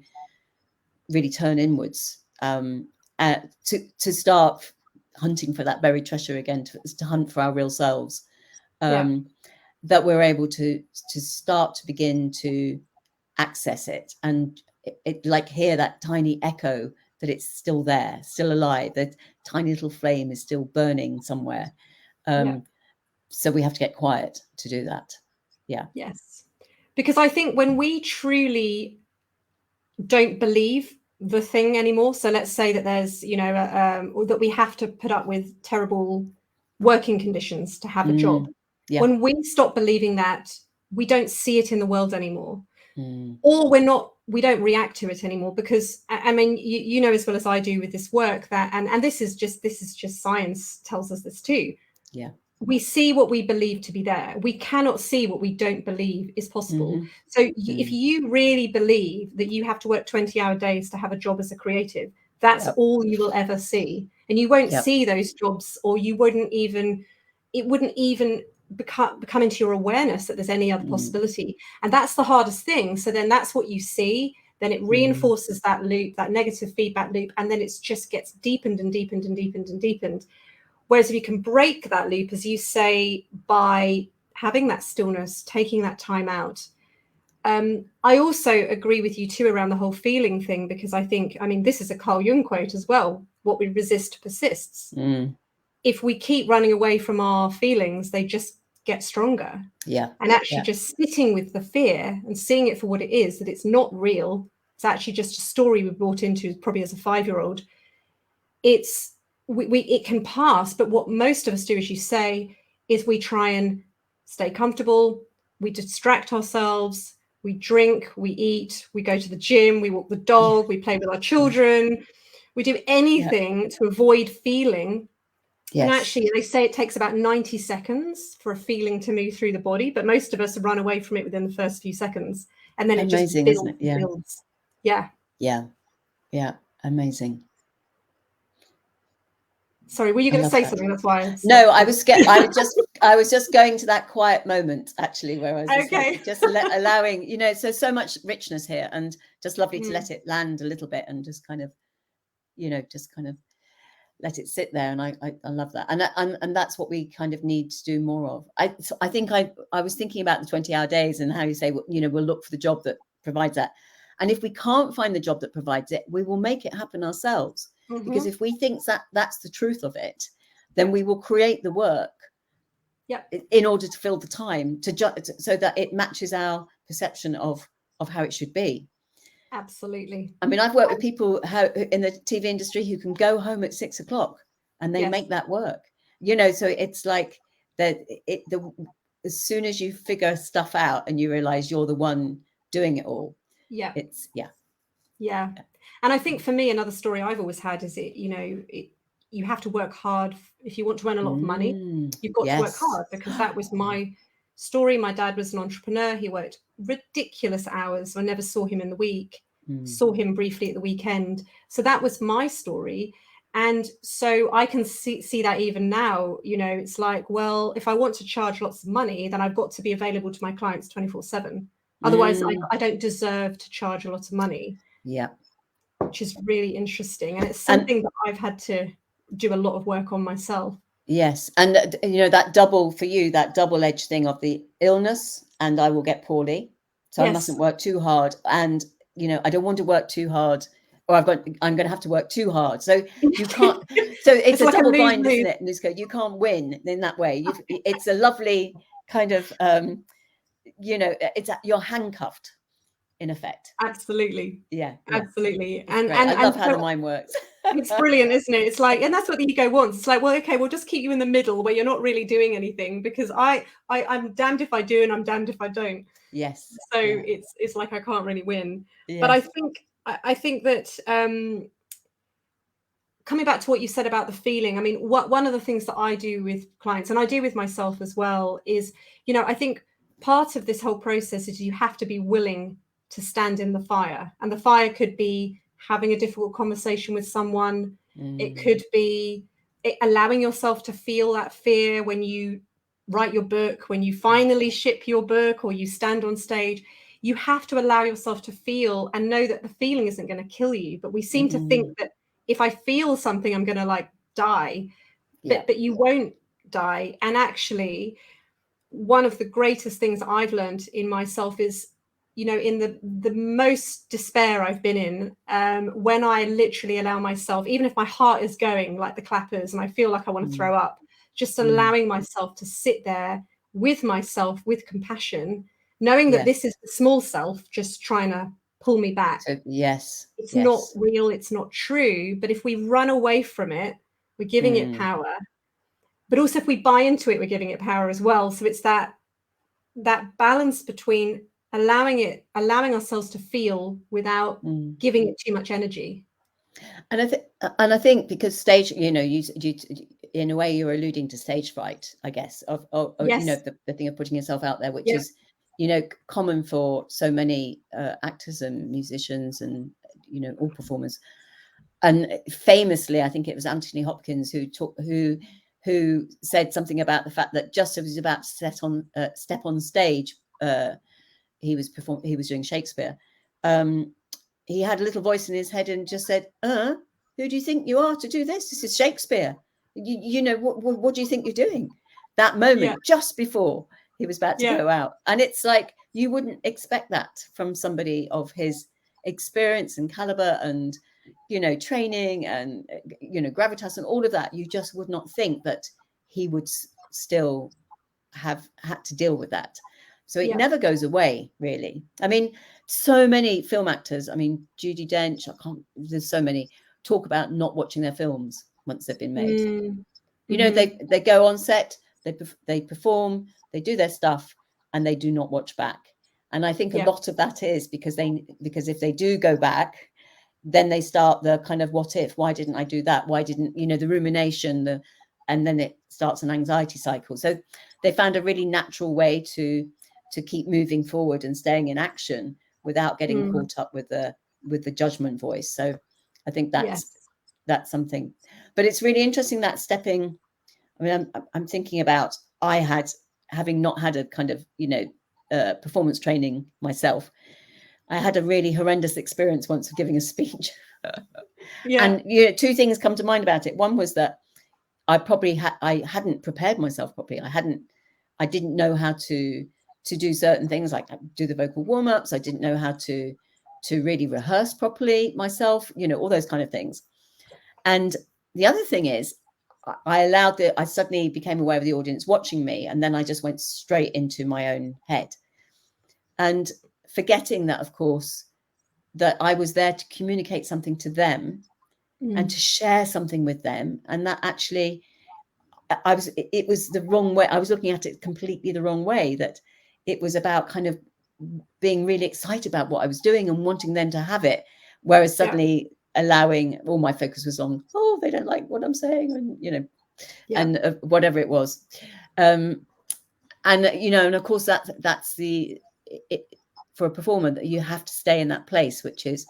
really turn inwards, to start hunting for that buried treasure again, to hunt for our real selves, that we're able to start to begin to access it, and it like hear that tiny echo that it's still there, still alive, that tiny little flame is still burning somewhere. So we have to get quiet to do that. Yes, because I think when we truly don't believe the thing anymore, so let's say that there's that we have to put up with terrible working conditions to have a job, when we stop believing that, we don't see it in the world anymore, or we don't react to it anymore, because I mean, you know as well as I do with this work that, and this is just science tells us this too. We see what we believe to be there. We cannot see what we don't believe is possible. So if you really believe that you have to work 20-hour days to have a job as a creative, that's all you will ever see. And you won't see those jobs, or it wouldn't even become into your awareness that there's any other possibility. And that's the hardest thing. So then that's what you see. Then it reinforces that loop, that negative feedback loop. And then it just gets deepened and deepened and deepened and deepened. Whereas if you can break that loop, as you say, by having that stillness, taking that time out. I also agree with you too around the whole feeling thing, because I think, I mean, this is a Carl Jung quote as well. What we resist persists. If we keep running away from our feelings, they just get stronger. And actually just sitting with the fear and seeing it for what it is, that it's not real. It's actually just a story we brought into probably as a 5-year-old. It can pass, but what most of us do, as you say, is we try and stay comfortable, we distract ourselves, we drink, we eat, we go to the gym, we walk the dog, we play with our children, we do anything to avoid feeling. And actually, they say it takes about 90 seconds for a feeling to move through the body, but most of us run away from it within the first few seconds. And then it just builds, isn't it? builds. Yeah. Amazing. Sorry, were you going to say something? That's why. No, I was just going to that quiet moment, actually, where I was just allowing, you know, so much richness here, and just lovely to let it land a little bit and just kind of, you know, just kind of let it sit there. And I love that. And that's what we kind of need to do more of. I think I was thinking about the 20-hour days and how you say, well, you know, we'll look for the job that provides that. And if we can't find the job that provides it, we will make it happen ourselves. Because if we think that that's the truth of it, then we will create the work in order to fill the time so that it matches our perception of how it should be. Absolutely. I mean, I've worked with people in the TV industry who can go home at 6 o'clock and they make that work, you know. So it's like that as soon as you figure stuff out and you realize you're the one doing it all. Yeah. And I think for me, another story I've always had is you have to work hard. If you want to earn a lot of money, you've got to work hard, because that was my story. My dad was an entrepreneur. He worked ridiculous hours. I never saw him in the week, saw him briefly at the weekend. So that was my story. And so I can see that even now, you know, it's like, well, if I want to charge lots of money, then I've got to be available to my clients 24/7. Otherwise, I don't deserve to charge a lot of money. Yeah. Which is really interesting. And it's something that I've had to do a lot of work on myself. Yes. And, you know, that double-edged thing of the illness, and I will get poorly. So I mustn't work too hard. And, you know, I don't want to work too hard, or I'm going to have to work too hard. So you can't. So it's a like double bind, isn't it, Nuska? You can't win in that way. It's a lovely kind of, you know, you're handcuffed. In effect. Absolutely. Yeah. Absolutely. And I love how the mind works. It's brilliant, isn't it? It's like, and that's what the ego wants. It's like, well, okay, we'll just keep you in the middle where you're not really doing anything, because I'm damned if I do and I'm damned if I don't. Yes. So it's like I can't really win. Yes. But I think that coming back to what you said about the feeling, I mean, one of the things that I do with clients, and I do with myself as well, is, you know, I think part of this whole process is you have to be willing to stand in the fire. And the fire could be having a difficult conversation with someone. It could be allowing yourself to feel that fear when you write your book, when you finally ship your book, or you stand on stage. You have to allow yourself to feel and know that the feeling isn't going to kill you. But we seem to think that if I feel something, I'm going to like die, but you won't die. And actually, one of the greatest things I've learned in myself is, you know, in the most despair I've been in, when I literally allow myself, even if my heart is going like the clappers and I feel like I want to throw up, just allowing myself to sit there with myself with compassion, knowing that this is the small self just trying to pull me back. So, it's not real, it's not true. But if we run away from it, we're giving it power. But also if we buy into it, we're giving it power as well. So it's that balance between allowing ourselves to feel without giving it too much energy. And I think because stage, you know, you in a way you're alluding to stage fright, I guess, of you know, the thing of putting yourself out there, which is, you know, common for so many actors and musicians and, you know, all performers. And famously, I think it was Anthony Hopkins who said something about the fact that just as he was about to step on stage, he was doing Shakespeare. He had a little voice in his head and just said, who do you think you are to do this? This is Shakespeare. You know, what do you think you're doing? That moment just before he was about to go out. And it's like, you wouldn't expect that from somebody of his experience and caliber and, you know, training and, you know, gravitas and all of that. You just would not think that he would still have had to deal with that. So it never goes away, really. I mean, so many film actors, I mean, Judi Dench, there's so many, talk about not watching their films once they've been made. You know, they go on set, they perform, they do their stuff, and they do not watch back. And I think a lot of that is because if they do go back, then they start the kind of what if, why didn't I do that? Why didn't, the rumination, and then it starts an anxiety cycle. So they found a really natural way to keep moving forward and staying in action without getting caught up with the judgment voice. So I think that's something. But it's really interesting that stepping. I mean, I'm thinking about having not had a kind of performance training myself. I had a really horrendous experience once of giving a speech. And two things come to mind about it. One was that I hadn't prepared myself properly. I didn't know how to do certain things, like do the vocal warm-ups. I didn't know how to really rehearse properly myself, all those kind of things. And the other thing is, I suddenly became aware of the audience watching me, and then I just went straight into my own head, and forgetting that, of course, that I was there to communicate something to them and to share something with them, and that actually it was the wrong way. I was looking at it completely the wrong way, that it was about kind of being really excited about what I was doing and wanting them to have it, whereas suddenly allowing all my focus was on, they don't like what I'm saying, and and whatever it was, and of course that's for a performer, that you have to stay in that place, which is,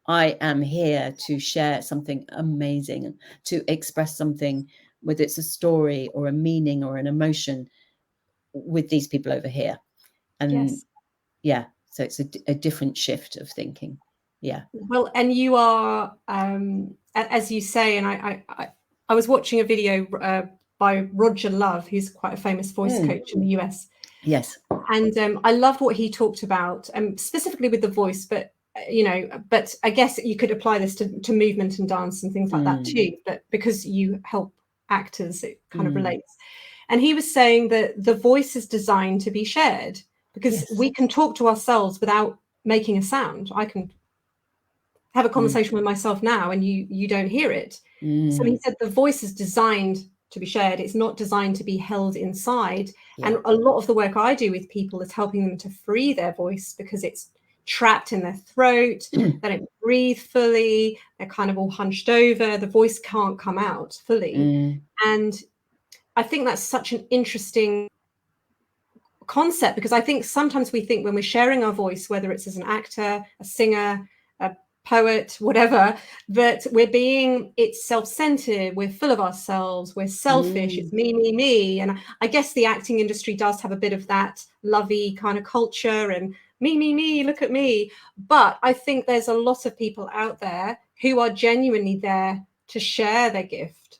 I am here to share something amazing, to express something, whether it's a story or a meaning or an emotion, with these people over here. And so it's a different shift of thinking. Well, and you are, as you say, and I was watching a video by Roger Love, who's quite a famous voice coach in the US. Yes. And I loved what he talked about, specifically with the voice, but but I guess you could apply this to movement and dance and things like that too. But because you help actors, it kind of relates. And he was saying that the voice is designed to be shared, because we can talk to ourselves without making a sound. I can have a conversation with myself now, and you don't hear it. So he said the voice is designed to be shared. It's not designed to be held inside. And a lot of the work I do with people is helping them to free their voice, because it's trapped in their throat. They don't breathe fully. They're kind of all hunched over. The voice can't come out fully. And I think that's such an interesting concept, because I think sometimes we think when we're sharing our voice, whether it's as an actor, a singer, a poet, whatever, that it's self-centered, we're full of ourselves, we're selfish, it's me. And I guess the acting industry does have a bit of that lovey kind of culture, and me, look at me. But I think there's a lot of people out there who are genuinely there to share their gift.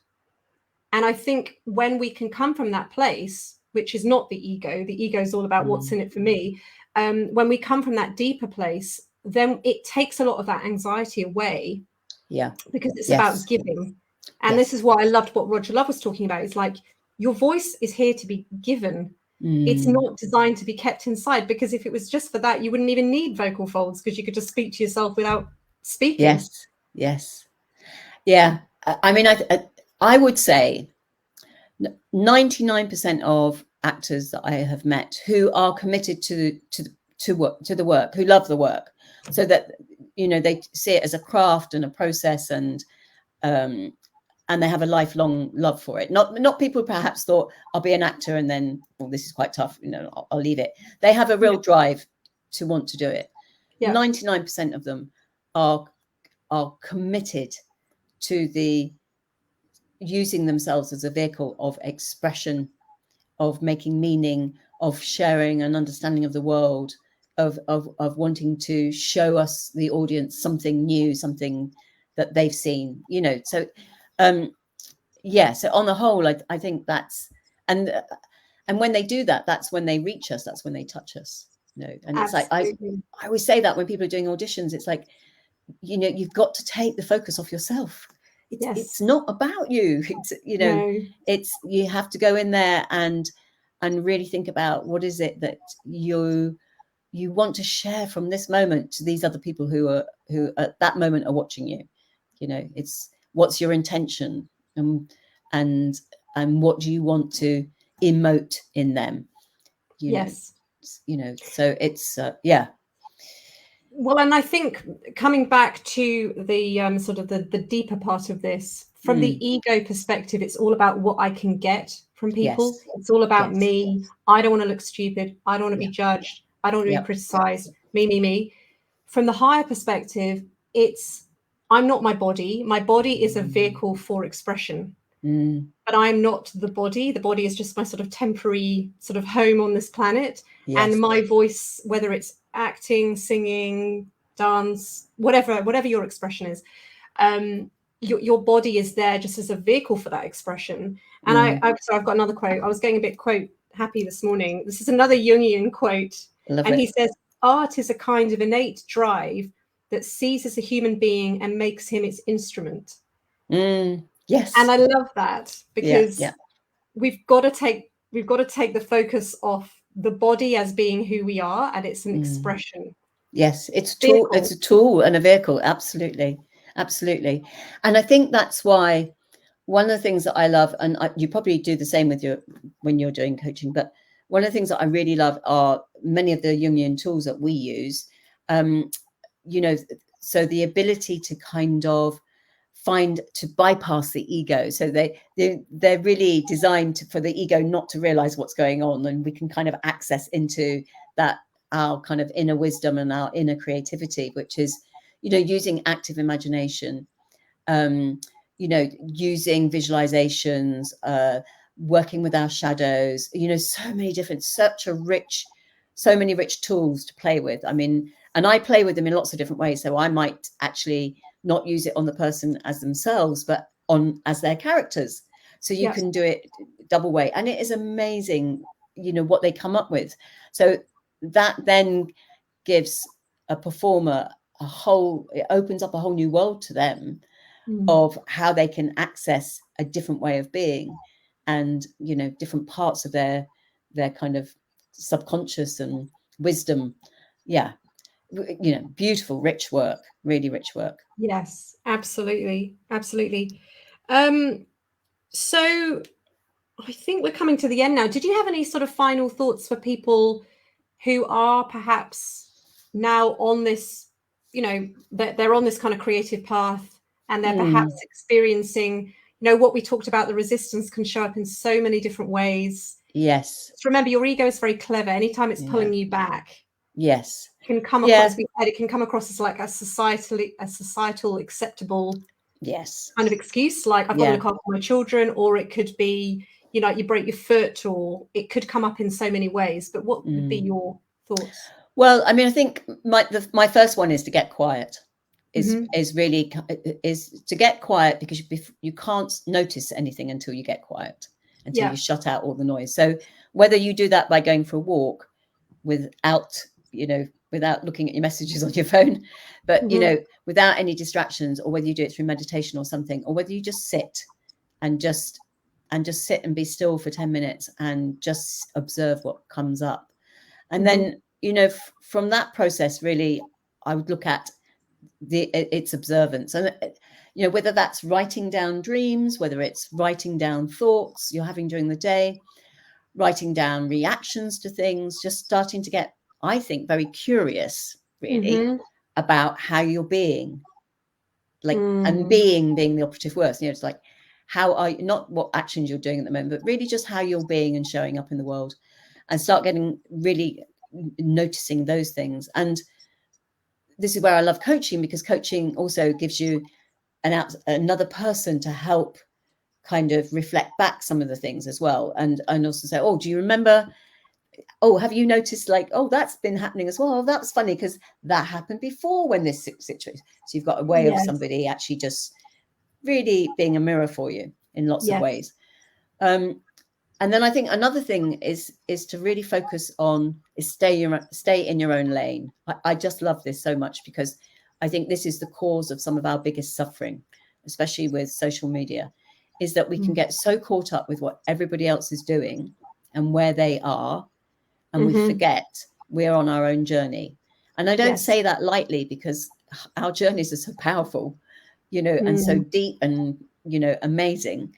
And I think when we can come from that place, which is not the ego is all about what's in it for me. When we come from that deeper place, then it takes a lot of that anxiety away. Because it's about giving. And this is what I loved what Roger Love was talking about. It's like, your voice is here to be given. It's not designed to be kept inside, because if it was just for that, you wouldn't even need vocal folds, because you could just speak to yourself without speaking. Yes. I mean, I would say 99% of actors that I have met who are committed to the work, who love the work, so that they see it as a craft and a process, and they have a lifelong love for it. Not people who perhaps thought, I'll be an actor and then, this is quite tough, I'll leave it. They have a real drive to want to do it. 99% of them are committed to the using themselves as a vehicle of expression, of making meaning, of sharing an understanding of the world, of wanting to show us, the audience, something new, something that they've seen, so so on the whole, I think that's, and when they do that, that's when they reach us, that's when they touch us, and it's like, I always say that when people are doing auditions, it's like, you've got to take the focus off yourself. It's not about you. It's you have to go in there and really think about, what is it that you want to share from this moment to these other people who at that moment are watching you. It's, what's your intention, and what do you want to emote in them? you know, so it's yeah. Well, and I think coming back to the sort of the deeper part of this, from the ego perspective, it's all about what I can get from people. Yes. It's all about Yes. me. I don't want to look stupid. I don't want to be judged. I don't want to be criticized. Me. From the higher perspective, it's I'm not my body. My body is a vehicle for expression. But I'm not the body. The body is just my sort of temporary sort of home on this planet. Yes. And my voice, whether it's acting, singing, dance, whatever your expression is, your body is there just as a vehicle for that expression. And so I've got another quote. I was getting a bit quote happy this morning. This is another Jungian quote. He says, art is a kind of innate drive that seizes a human being and makes him its instrument. Yes. And I love that, because we've got to take the focus off the body as being who we are, and it's an expression. Yes, it's a tool and a vehicle. Absolutely. And I think that's why one of the things that I love, and you probably do the same with when you're doing coaching, but one of the things that I really love are many of the Jungian tools that we use. You know, so the ability to kind of to bypass the ego. So they're really designed for the ego not to realize what's going on, and we can kind of access into that, our kind of inner wisdom and our inner creativity, which is, you know, using active imagination, you know, using visualizations, working with our shadows, you know, so many rich tools to play with. I mean, and I play with them in lots of different ways. So I might actually not use it on the person as themselves, but as their characters. So you can do it double way. And it is amazing, you know, what they come up with. So that then gives a performer it opens up a whole new world to them of how they can access a different way of being, and, you know, different parts of their kind of subconscious and wisdom. Yeah. You know, beautiful, rich work, really rich work. Yes, absolutely. So I think we're coming to the end now. Did you have any sort of final thoughts for people who are perhaps now on this, you know, that they're on this kind of creative path, and they're perhaps experiencing, you know, what we talked about, the resistance can show up in so many different ways. Yes. Just remember, your ego is very clever. Anytime it's pulling you back, yes, it can come across, it can come across as like a societal acceptable kind of excuse, like I've got to look after my children, or it could be, you know, you break your foot, or it could come up in so many ways. But what would be your thoughts? Well, I mean, I think my first one is to get quiet. Is to get quiet, because you can't notice anything until you get quiet, until you shut out all the noise. So whether you do that by going for a walk without looking at your messages on your phone, but you know, without any distractions, or whether you do it through meditation or something, or whether you just sit and just sit and be still for 10 minutes and just observe what comes up. And then, you know, from that process, really, I would look at its observance, and you know, whether that's writing down dreams, whether it's writing down thoughts you're having during the day, writing down reactions to things, just starting to get, I think, very curious, really, about how you're being, like, and being the operative word. You know, it's like, how are you, not what actions you're doing at the moment, but really just how you're being and showing up in the world, and start getting really noticing those things. And this is where I love coaching, because coaching also gives you another person to help kind of reflect back some of the things as well, and also say, oh, do you remember, oh, have you noticed, like, oh, that's been happening as well, that's funny because that happened before when this situation. So you've got a way of somebody actually just really being a mirror for you in lots of ways. And then I think another thing is to really focus on stay in your own lane. I just love this so much, because I think this is the cause of some of our biggest suffering, especially with social media, is that we can get so caught up with what everybody else is doing and where they are, and we forget we're on our own journey. And I don't say that lightly, because our journeys are so powerful, you know, and so deep and, you know, amazing.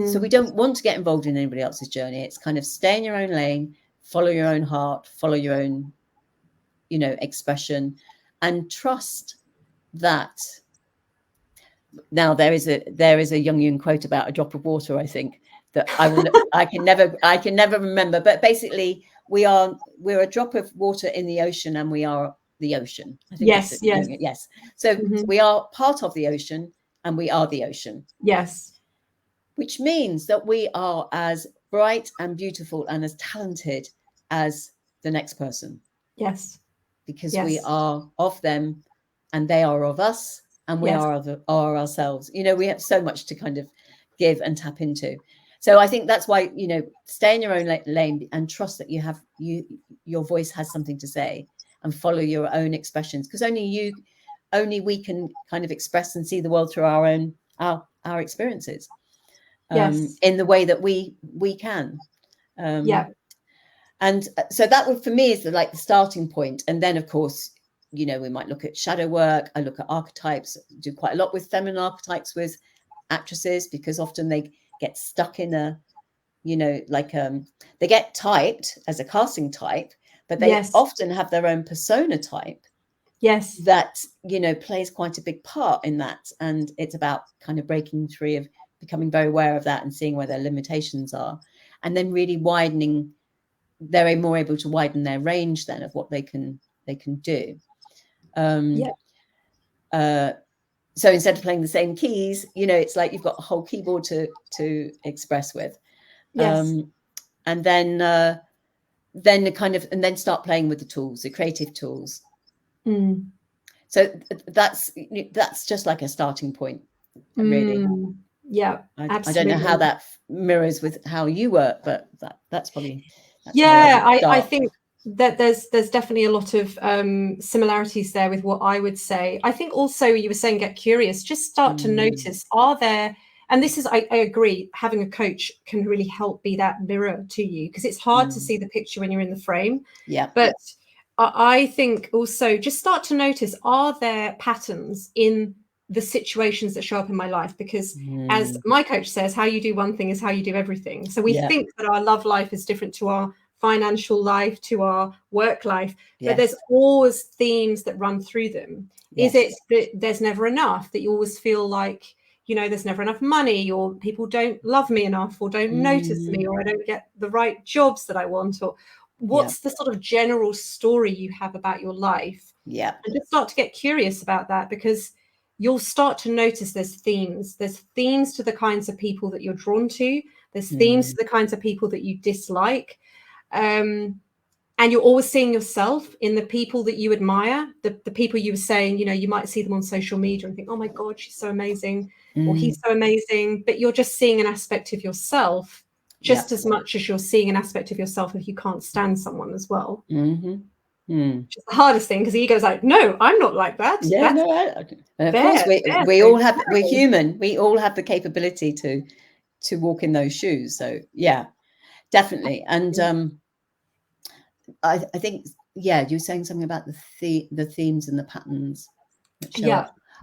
So we don't want to get involved in anybody else's journey. It's kind of stay in your own lane, follow your own heart, follow your own, expression, and trust that. Now there is a Jungian quote about a drop of water, I think, that I can never remember, but basically we're a drop of water in the ocean, and we are the ocean. I think yes, yes. Yes. So we are part of the ocean, and we are the ocean. Yes. Which means that we are as bright and beautiful and as talented as the next person. Yes. Because we are of them, and they are of us, and we are ourselves. We have so much to kind of give and tap into. So I think that's why, stay in your own lane and trust that your voice has something to say, and follow your own expressions, because only we can kind of express and see the world through our experiences. In the way that we can. And so that would, for me, is the starting point. And then, of course, we might look at shadow work. I look at archetypes, do quite a lot with feminine archetypes with actresses, because often they get stuck in they get typed as a casting type, but they often have their own persona type. Yes. That, plays quite a big part in that. And it's about kind of breaking free of becoming very aware of that and seeing where their limitations are, and then really widening. They're more able to widen their range then of what they can do. So instead of playing the same keys, it's like you've got a whole keyboard to express with. And then start playing with the tools, the creative tools. So that's just like a starting point, really. I don't know how that mirrors with how you work, but that's probably. I think that there's definitely a lot of similarities there with what I would say. I think also you were saying get curious, just start to notice, are there, and this is, I agree, having a coach can really help be that mirror to you, because it's hard to see the picture when you're in the frame. But I think also just start to notice, are there patterns in the situations that show up in my life? Because as my coach says, how you do one thing is how you do everything. So we think that our love life is different to our financial life, to our work life, but there's always themes that run through them. Is it that there's never enough, that you always feel like, there's never enough money, or people don't love me enough, or don't notice me, or I don't get the right jobs that I want, or what's the sort of general story you have about your life? And just start to get curious about that, because you'll start to notice there's themes to the kinds of people that you're drawn to. There's themes to the kinds of people that you dislike. And you're always seeing yourself in the people that you admire, the people you were saying, you might see them on social media and think, oh my God, she's so amazing, or he's so amazing. But you're just seeing an aspect of yourself just as much as you're seeing an aspect of yourself if you can't stand someone as well. Which is the hardest thing, because the ego's like, no, I'm not like that. Of course, we all have, we're human. We all have the capability to walk in those shoes. So definitely. And I think, you're saying something about the themes and the patterns.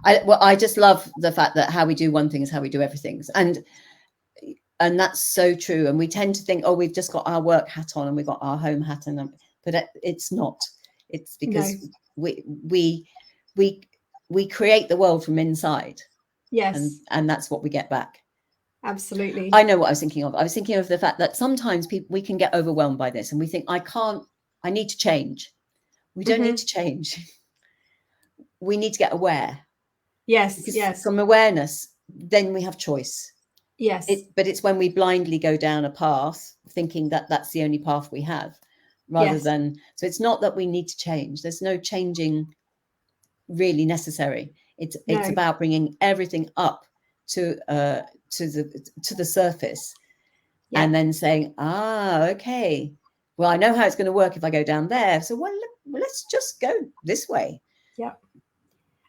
I just love the fact that how we do one thing is how we do everything. And that's so true. And we tend to think, oh, we've just got our work hat on and we've got our home hat on, but it's not. It's because we create the world from inside. And that's what we get back. Absolutely. I know what I was thinking of. I was thinking of the fact that sometimes we can get overwhelmed by this, and we think, I need to change. We don't need to change. We need to get aware. Because from awareness, then we have choice. But it's when we blindly go down a path thinking that that's the only path we have, rather than, so it's not that we need to change. There's no changing really necessary. It's about bringing everything up to the surface, and then saying, okay, well, I know how it's going to work if I go down there. So let's just go this way.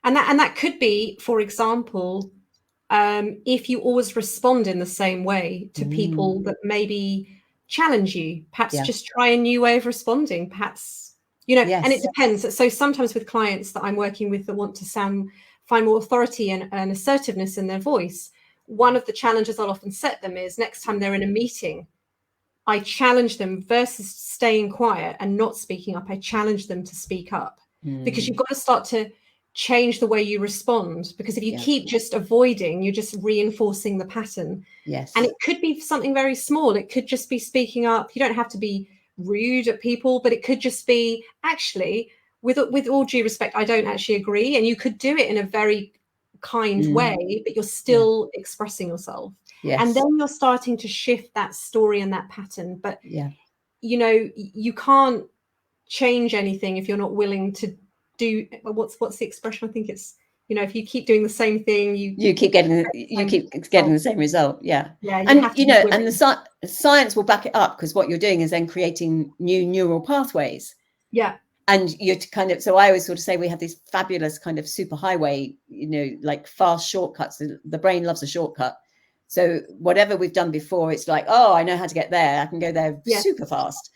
And that could be, for example, if you always respond in the same way to people that maybe challenge you, perhaps just try a new way of responding, perhaps, and it depends. So sometimes with clients that I'm working with that want to find more authority and assertiveness in their voice, one of the challenges I'll often set them is, next time they're in a meeting, I challenge them versus staying quiet and not speaking up. I challenge them to speak up, because you've got to start to change the way you respond, because if you keep just avoiding, you're just reinforcing the pattern. Yes. And it could be something very small. It could just be speaking up. You don't have to be rude at people, but it could just be, actually, with all due respect, I don't actually agree. And you could do it in a very kind way, but you're still expressing yourself. Yes. And then you're starting to shift that story and that pattern. But you know, you can't change anything if you're not willing to do what's the expression? I think it's, you know, if you keep doing the same thing, you keep getting the same result. And you know, and the science will back it up, because what you're doing is then creating new neural pathways. And you're kind of, so I always sort of say we have these fabulous kind of super highway, you know, like fast shortcuts. The brain loves a shortcut. So whatever we've done before, it's like, oh, I know how to get there. I can go there super fast.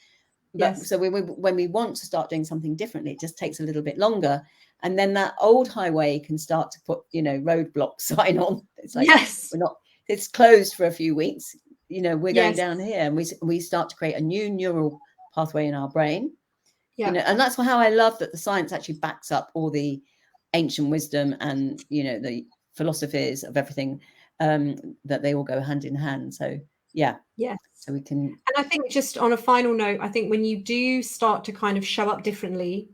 But so when we want to start doing something differently, it just takes a little bit longer. And then that old highway can start to put, you know, roadblock sign on. It's like, we're not, it's closed for a few weeks. You know, we're going down here, and we start to create a new neural pathway in our brain. You know, and that's how I love that the science actually backs up all the ancient wisdom and, you know, the philosophies of everything, that they all go hand in hand. So so we can. And I think, just on a final note, I think when you do start to kind of show up differently,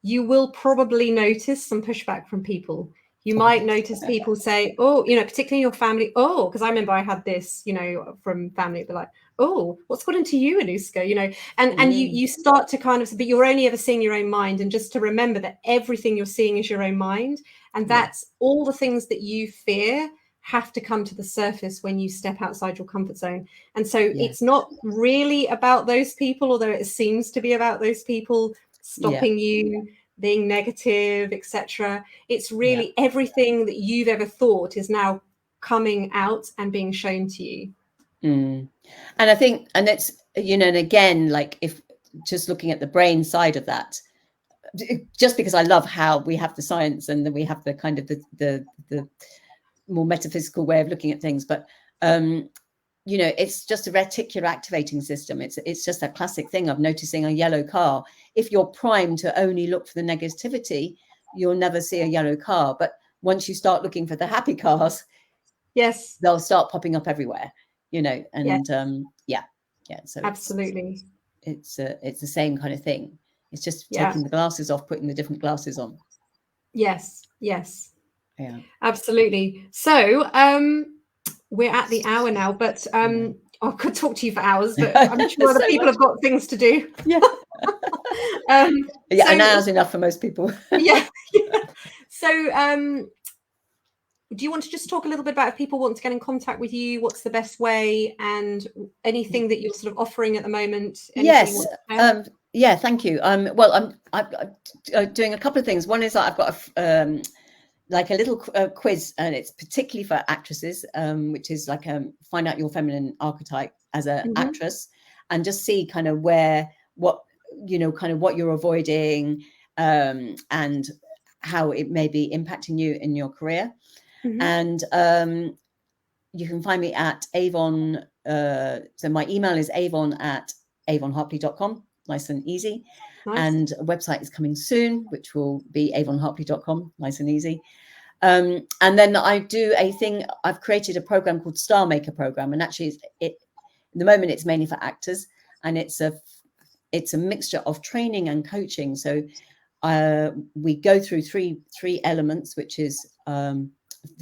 you will probably notice some pushback from people. You might notice people say, oh, you know, particularly your family, oh, because I remember I had this, you know, from family, they're like, oh, what's got into you, Anuska, you know, and you start to kind of, but you're only ever seeing your own mind. And just to remember that everything you're seeing is your own mind, and that's all the things that you fear have to come to the surface when you step outside your comfort zone. And so it's not really about those people, although it seems to be about those people stopping you, being negative, etc. It's really everything that you've ever thought is now coming out and being shown to you. And I think, and it's, you know, and again, like, if just looking at the brain side of that, just because I love how we have the science and then we have the kind of the more metaphysical way of looking at things, but you know, it's just a reticular activating system. It's just that classic thing of noticing a yellow car. If you're primed to only look for the negativity, you'll never see a yellow car. But once you start looking for the happy cars, they'll start popping up everywhere, you know. And so absolutely, it's the same kind of thing. It's just taking the glasses off, putting the different glasses on. Yes, absolutely. So we're at the hour now, but I could talk to you for hours, but I'm sure other people have got things to do. An hour's enough for most people. So do you want to just talk a little bit about, if people want to get in contact with you, what's the best way, and anything that you're sort of offering at the moment? Yes. Thank you. Well, I'm doing a couple of things. One is that I've got like a little quiz, and it's particularly for actresses, which is like find out your feminine archetype as an actress, and just see kind of what you're avoiding, and how it may be impacting you in your career. And you can find me at Avon. So my email is avon@avonhartley.com. Nice and easy. And a website is coming soon, which will be avonhartley.com. Nice and easy. And then I do a thing. I've created a program called Star Maker Program, and actually, at the moment it's mainly for actors, and it's a mixture of training and coaching. So we go through three elements, which is the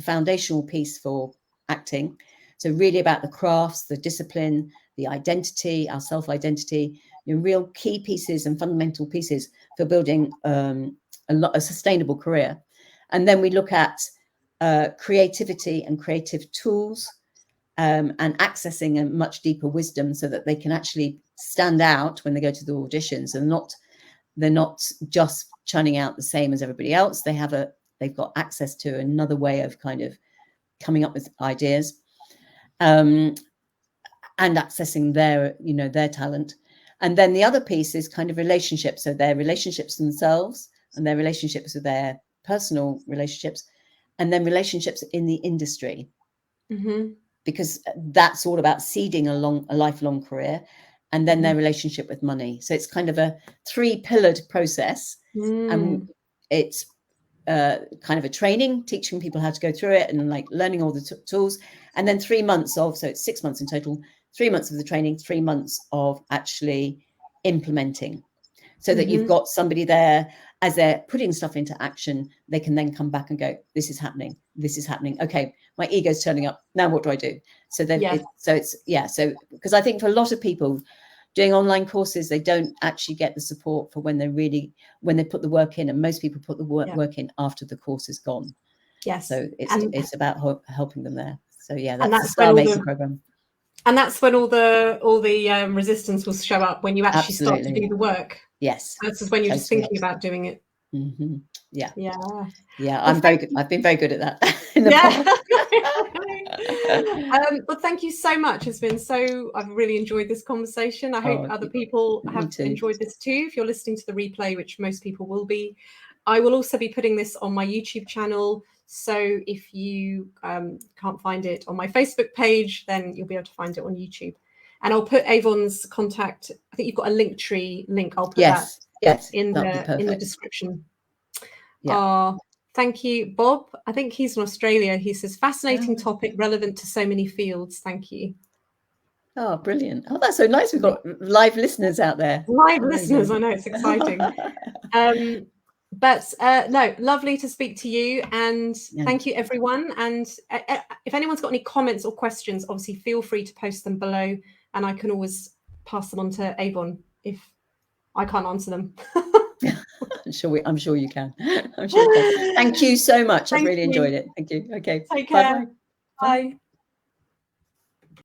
foundational piece for acting. So really about the crafts, the discipline, the identity, our self-identity, real key pieces and fundamental pieces for building a sustainable career. And then we look at creativity and creative tools, and accessing a much deeper wisdom, so that they can actually stand out when they go to the auditions, and they're not just churning out the same as everybody else. They've got access to another way of kind of coming up with ideas, and accessing their talent. And then the other piece is kind of relationships. So their relationships themselves, and their relationships with their personal relationships, and then relationships in the industry. because that's all about seeding a lifelong career, and then their relationship with money. So it's kind of a 3-pillared process, and it's kind of a training, teaching people how to go through it and like learning all the tools, and then 3 months of, so it's 6 months in total, 3 months of the training, 3 months of actually implementing, so that you've got somebody there as they're putting stuff into action. They can then come back and go, this is happening, okay, my ego's turning up, now what do I do? So then so because I think for a lot of people doing online courses, they don't actually get the support for when they put the work in, and most people put the work in after the course is gone. So it's about helping them there. So yeah, that's the Star Mason program. And that's when all the resistance will show up, when you actually start to do the work. Yes, that's when you're just thinking about doing it. Yeah. Well, I'm very good. I've been very good at that in the past. Well, thank you so much. I've really enjoyed this conversation. I hope other people have enjoyed this too. If you're listening to the replay, which most people will be, I will also be putting this on my YouTube channel. So if you can't find it on my Facebook page, then you'll be able to find it on YouTube. And I'll put Avon's contact. I think you've got a Linktree link. I'll put that in the description. Thank you, Bob. I think he's in Australia. He says, fascinating topic, relevant to so many fields. Thank you. Oh, brilliant. Oh, that's so nice. We've got live listeners out there. Live listeners. I know, it's exciting. But no, lovely to speak to you, and thank you, everyone. And if anyone's got any comments or questions, obviously feel free to post them below, and I can always pass them on to Avon if I can't answer them. I'm sure you can. Thank you so much. I've really enjoyed it. Thank you. Okay. Take care. Bye.